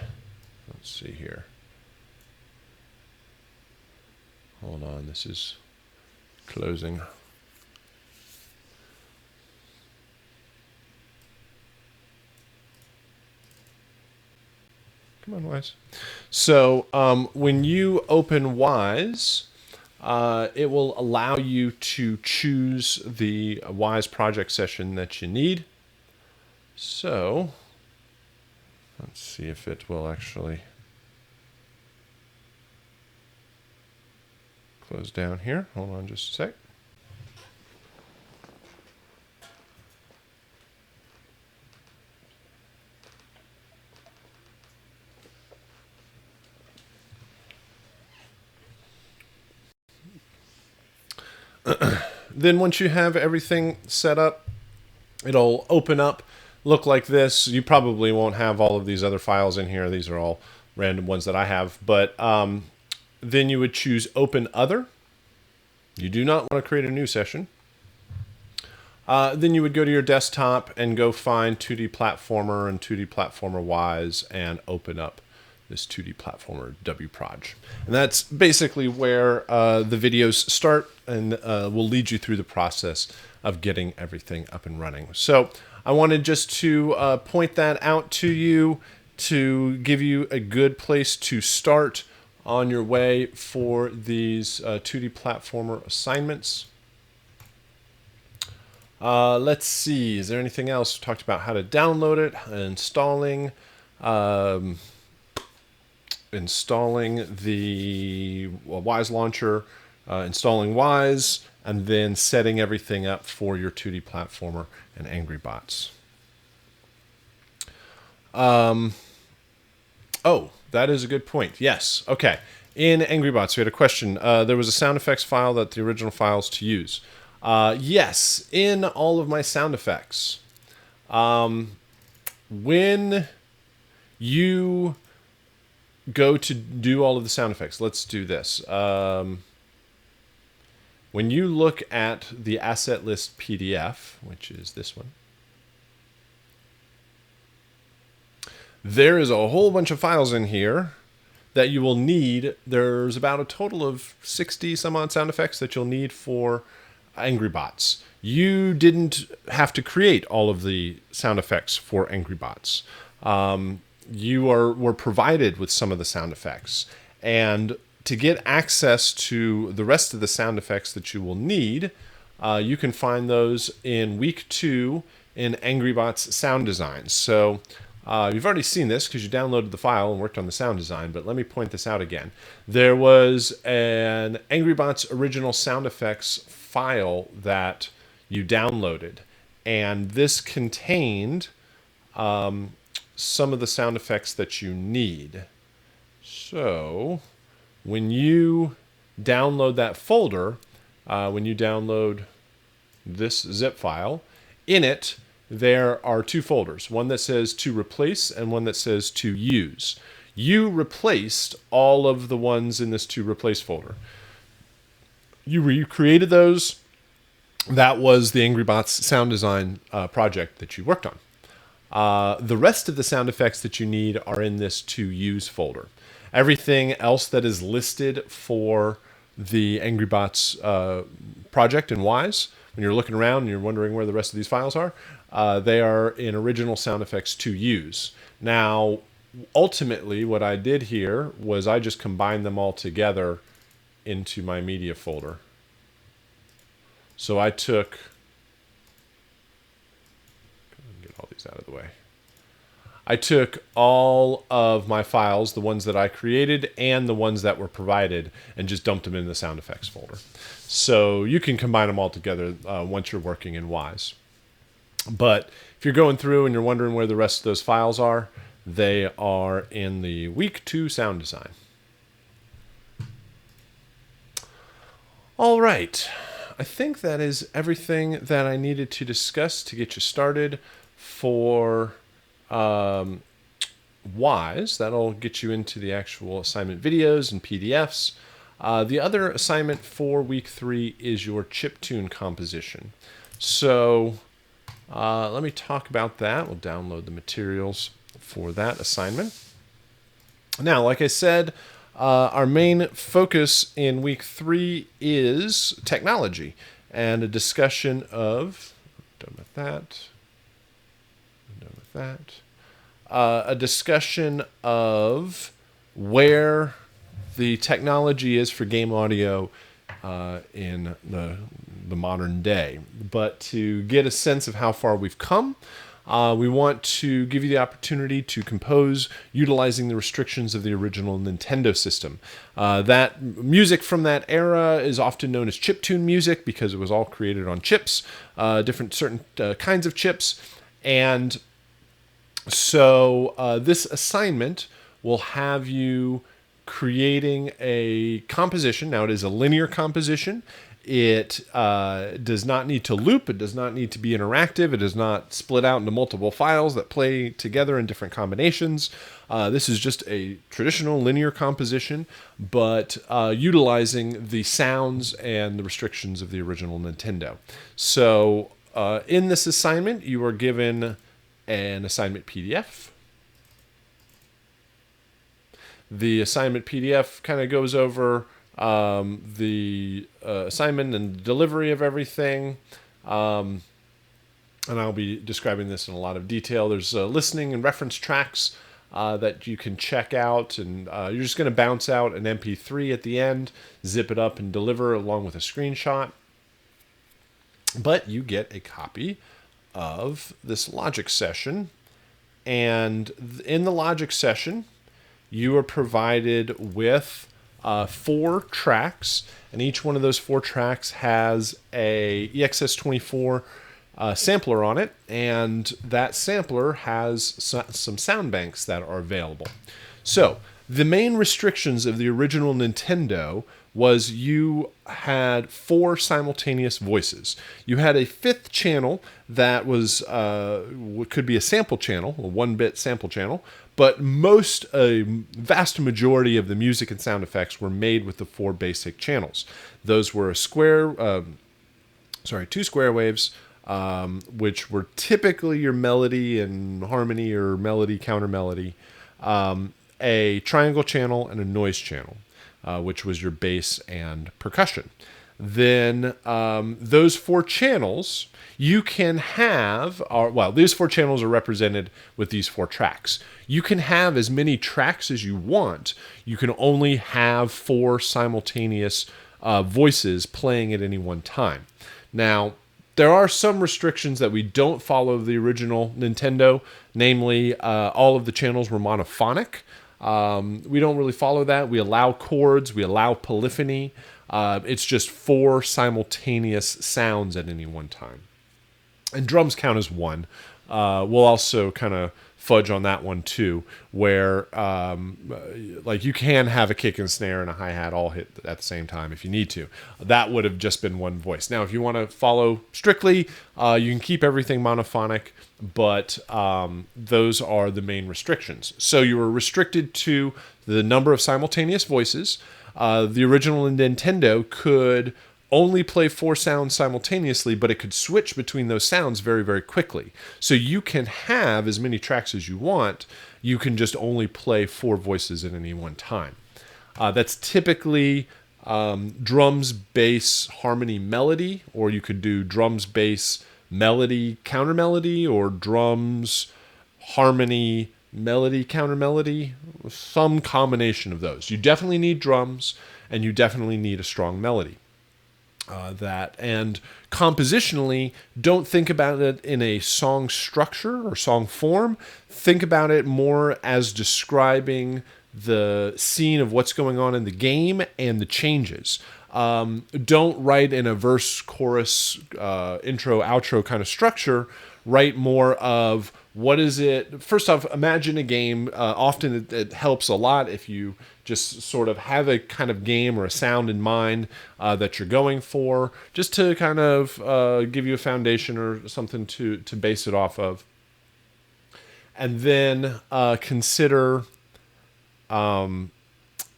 Let's see here. Hold on, this is closing. Come on, Wise. So when you open Wise, it will allow you to choose the Wise project session that you need. So let's see if it will actually close down here. Hold on just a sec. Then once you have everything set up, it'll open up, look like this. You probably won't have all of these other files in here. These are all random ones that I have. But then you would choose Open Other. You do not want to create a new session. Then you would go to your desktop and go find 2D Platformer and 2D Platformer Wise and open up this 2D Platformer WProj. And that's basically where the videos start and will lead you through the process of getting everything up and running. So I wanted just to point that out to you to give you a good place to start on your way for these 2D Platformer assignments. Let's see, is there anything else? We talked about how to download it, installing the Wise launcher, installing Wise, and then setting everything up for your 2D Platformer and Angry Bots. Oh, that is a good point. Yes. Okay. In Angry Bots, we had a question. There was a sound effects file that the original files to use. Yes, in all of my sound effects. When you go to do all of the sound effects, let's do this. When you look at the asset list PDF, which is this one, there is a whole bunch of files in here that you will need. There's about a total of 60 some odd sound effects that you'll need for Angry Bots. You didn't have to create all of the sound effects for Angry Bots. You were provided with some of the sound effects. And to get access to the rest of the sound effects that you will need, you can find those in week 2 in Angry Bots sound design. So you've already seen this because you downloaded the file and worked on the sound design, but let me point this out again. There was an Angry Bots original sound effects file that you downloaded, and this contained some of the sound effects that you need. So when you download that folder, when you download this zip file, in it there are 2 folders, one that says to replace and one that says to use. You replaced all of the ones in this to replace folder. You recreated those. That was the Angry Bots sound design project that you worked on. The rest of the sound effects that you need are in this to use folder. Everything else that is listed for the Angry Bots project in Wise, when you're looking around and you're wondering where the rest of these files are, they are in original sound effects to use. Now, ultimately, what I did here was I just combined them all together into my media folder. So I took, get all these out of the way. I took all of my files, the ones that I created and the ones that were provided, and just dumped them in the sound effects folder. So you can combine them all together once you're working in Wise. But if you're going through and you're wondering where the rest of those files are, they are in the week 2 sound design. All right. I think that is everything that I needed to discuss to get you started for wise. That'll get you into the actual assignment videos and PDFs. The other assignment for week 3 is your chiptune composition. So let me talk about that. We'll download the materials for that assignment. Now, like I said, our main focus in week 3 is technology and a discussion of, a discussion of where the technology is for game audio in the modern day. But to get a sense of how far we've come, we want to give you the opportunity to compose utilizing the restrictions of the original Nintendo system. That music from that era is often known as chiptune music because it was all created on chips, certain kinds of chips. And so this assignment will have you creating a composition. Now, it is a linear composition. It does not need to loop. It does not need to be interactive. It does not split out into multiple files that play together in different combinations. This is just a traditional linear composition, but utilizing the sounds and the restrictions of the original Nintendo. So in this assignment, you are given an assignment PDF. The assignment PDF kind of goes over the assignment and delivery of everything. And I'll be describing this in a lot of detail. There's listening and reference tracks that you can check out. And you're just going to bounce out an MP3 at the end, zip it up and deliver along with a screenshot. But you get a copy of this logic session. And in the logic session, you are provided with 4 tracks, and each one of those 4 tracks has a EXS24 sampler on it, and that sampler has some sound banks that are available. So the main restrictions of the original Nintendo was you had 4 simultaneous voices. You had a 5th channel that was could be a sample channel, a 1-bit sample channel, but a vast majority of the music and sound effects were made with the 4 basic channels. Those were 2 square waves, which were typically your melody and harmony or melody counter melody, a triangle channel, and a noise channel, which was your bass and percussion. Then those 4 channels you can have, these 4 channels are represented with these 4 tracks. You can have as many tracks as you want. You can only have 4 simultaneous voices playing at any one time. Now, there are some restrictions that we don't follow the original Nintendo, namely all of the channels were monophonic. We don't really follow that. We allow chords, we allow polyphony. It's just 4 simultaneous sounds at any one time. And drums count as 1. We'll also kind of fudge on that one too, where you can have a kick and snare and a hi-hat all hit at the same time if you need to. That would have just been 1 voice. Now, if you want to follow strictly, you can keep everything monophonic, but those are the main restrictions. So you were restricted to the number of simultaneous voices. The original Nintendo could only play 4 sounds simultaneously, but it could switch between those sounds very, very quickly. So you can have as many tracks as you want. You can just only play 4 voices at any one time. That's typically drums, bass, harmony, melody, or you could do drums, bass, melody, counter melody, or drums, harmony, melody, counter melody, some combination of those. You definitely need drums, and you definitely need a strong melody. And compositionally, don't think about it in a song structure or song form. Think about it more as describing the scene of what's going on in the game and the changes. Don't write in a verse, chorus, intro, outro kind of structure. Write more of what is it. First off, imagine a game. Often it helps a lot if you just sort of have a kind of game or a sound in mind that you're going for, just to kind of give you a foundation or something to base it off of. And then consider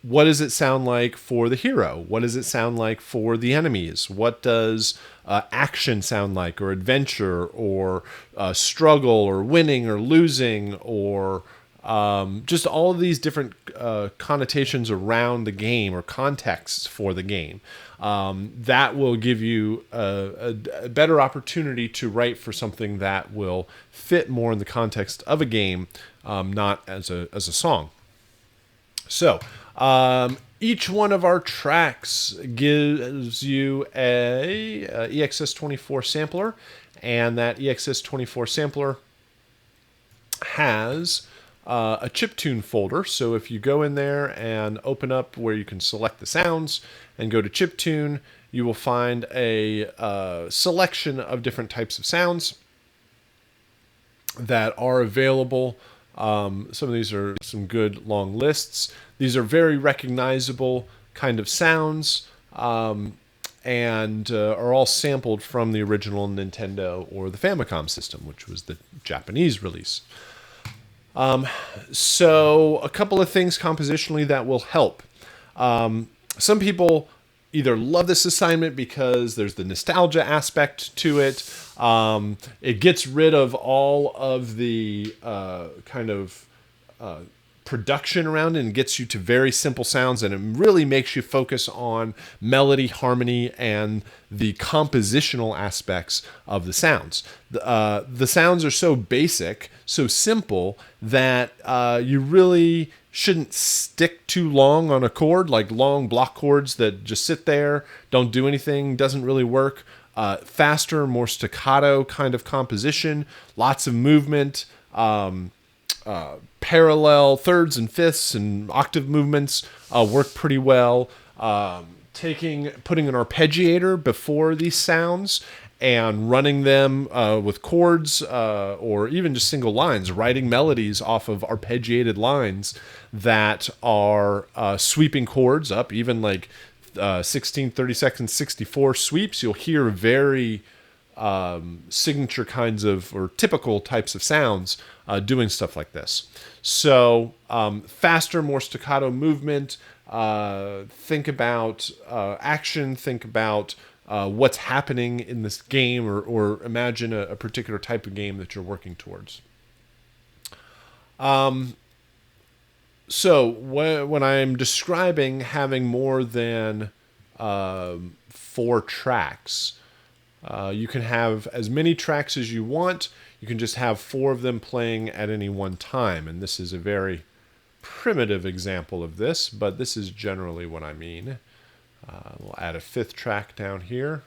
what does it sound like for the hero? What does it sound like for the enemies? What does action sound like, or adventure, or struggle, or winning, or losing, or just all of these different connotations around the game or contexts for the game. That will give you a better opportunity to write for something that will fit more in the context of a game, not as a song. So, each one of our tracks gives you a EXS24 sampler, and that EXS24 sampler has a chiptune folder. So if you go in there and open up where you can select the sounds and go to chiptune, you will find a selection of different types of sounds that are available. Some of these are some good long lists. These are very recognizable kind of sounds, and are all sampled from the original Nintendo or the Famicom system, which was the Japanese release. So a couple of things compositionally that will help. Some people either love this assignment because there's the nostalgia aspect to it. It gets rid of all of the kind of production around it and gets you to very simple sounds, and it really makes you focus on melody, harmony, and the compositional aspects of the sounds. The sounds are so basic, so simple, that you really shouldn't stick too long on a chord, like long block chords that just sit there, don't do anything, doesn't really work. Faster, more staccato kind of composition, lots of movement, parallel thirds and fifths and octave movements work pretty well. Putting an arpeggiator before these sounds and running them with chords or even just single lines, writing melodies off of arpeggiated lines that are sweeping chords up, even like 16, 32nd, 64 sweeps. You'll hear very signature kinds of, or typical types of sounds doing stuff like this. So faster, more staccato movement. Think about action. Think about what's happening in this game, or imagine a particular type of game that you're working towards. So when I'm describing having more than 4 tracks, you can have as many tracks as you want. You can just have 4 of them playing at any one time. And this is a very primitive example of this, but this is generally what I mean. We'll add a 5th track down here.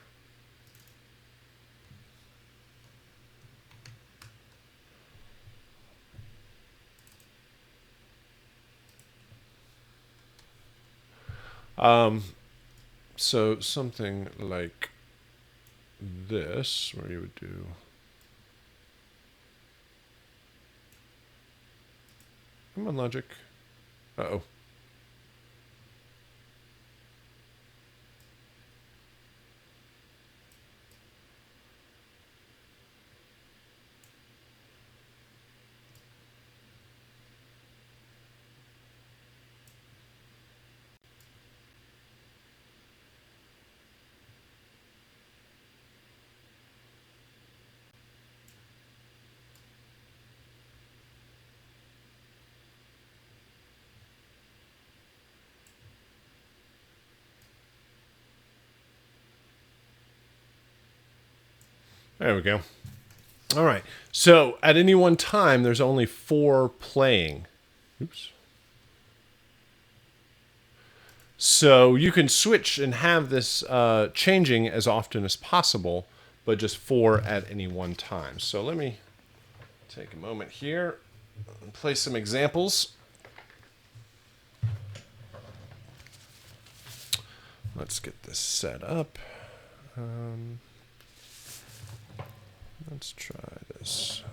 So something like this, where you would do come on, Logic. Uh-oh. There we go. All right. So at any one time, there's only 4 playing. Oops. So you can switch and have this changing as often as possible, but just 4 at any one time. So let me take a moment here and play some examples. Let's get this set up. Let's try this.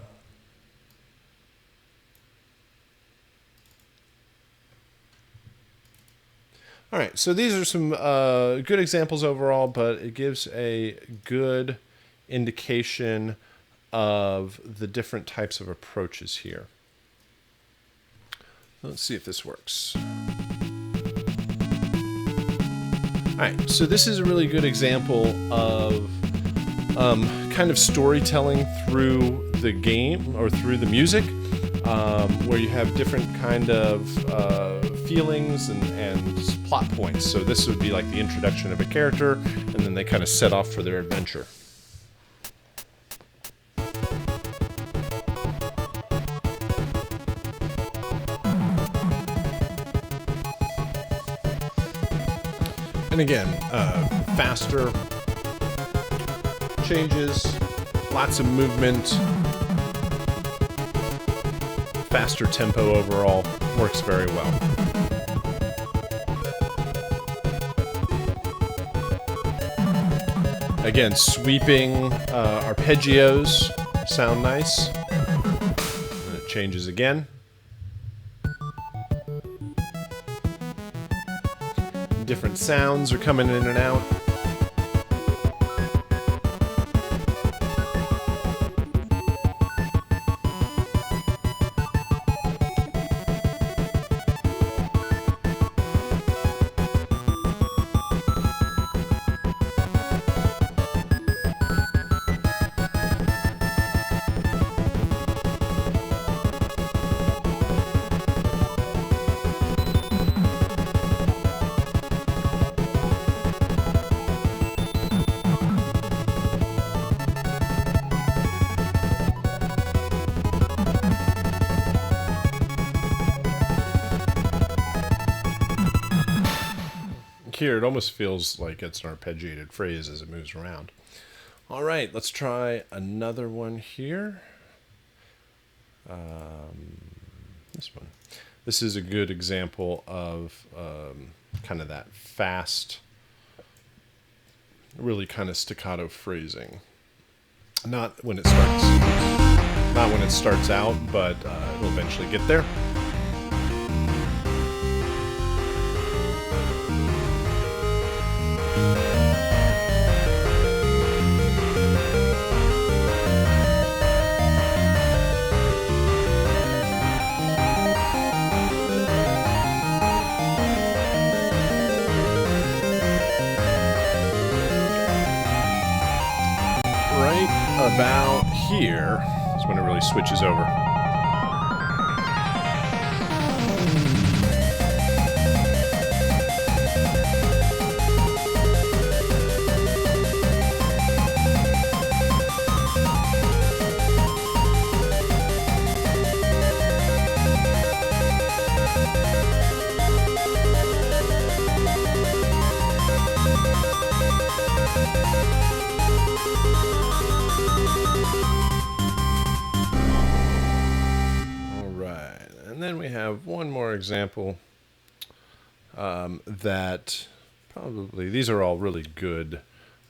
All right, so these are some good examples overall, but it gives a good indication of the different types of approaches here. Let's see if this works. All right, so this is a really good example of kind of storytelling through the game or through the music, where you have different kind of feelings and plot points. So this would be like the introduction of a character, and then they kind of set off for their adventure. And again, faster changes, lots of movement, faster tempo overall, works very well. Again, sweeping arpeggios sound nice. And it changes again. Different sounds are coming in and out. Here, it almost feels like it's an arpeggiated phrase as it moves around. All right, let's try another one here. This one. This is a good example of kind of that fast, really kind of staccato phrasing. Not when it starts out, but it'll eventually get there. About here is when it really switches over. And then we have one more example that probably, these are all really good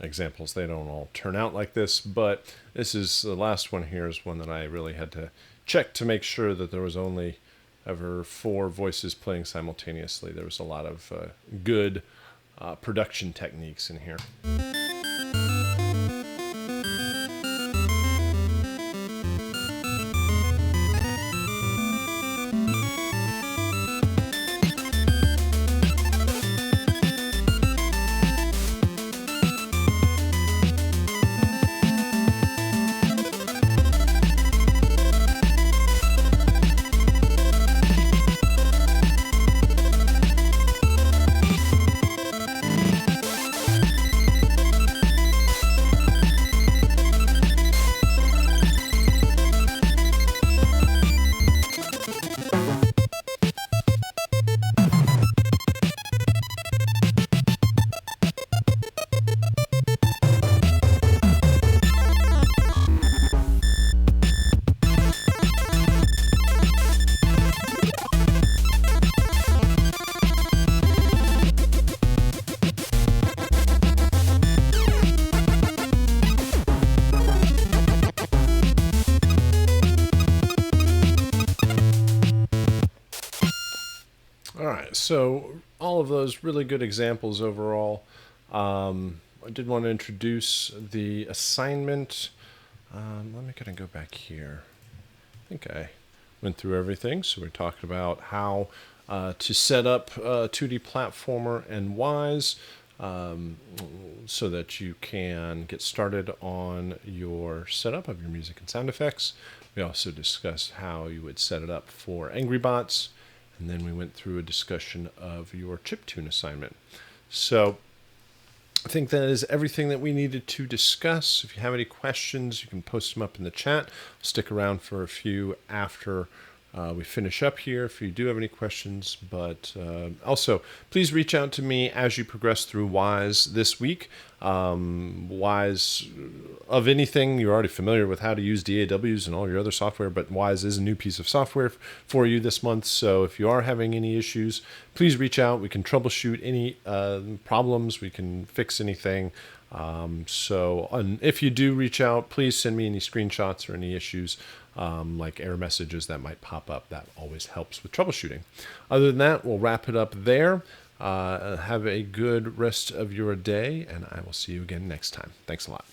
examples. They don't all turn out like this, but this is the last one here is one that I really had to check to make sure that there was only ever 4 voices playing simultaneously. There was a lot of good production techniques in here. So all of those really good examples overall. I did want to introduce the assignment. Let me kind of go back here. I think I went through everything. So we talked about how to set up a 2D platformer and Wise so that you can get started on your setup of your music and sound effects. We also discussed how you would set it up for Angry Bots, and then we went through a discussion of your chiptune assignment. So I think that is everything that we needed to discuss. If you have any questions, you can post them up in the chat. Stick around for a few after we finish up here if you do have any questions. But also, please reach out to me as you progress through Wise this week. Wise, of anything, you're already familiar with how to use DAWs and all your other software, but Wise is a new piece of software for you this month. So if you are having any issues, please reach out. We can troubleshoot any problems. We can fix anything. If you do reach out, please send me any screenshots or any issues, like error messages that might pop up. That always helps with troubleshooting. Other than that, we'll wrap it up there. Have a good rest of your day, and I will see you again next time. Thanks a lot.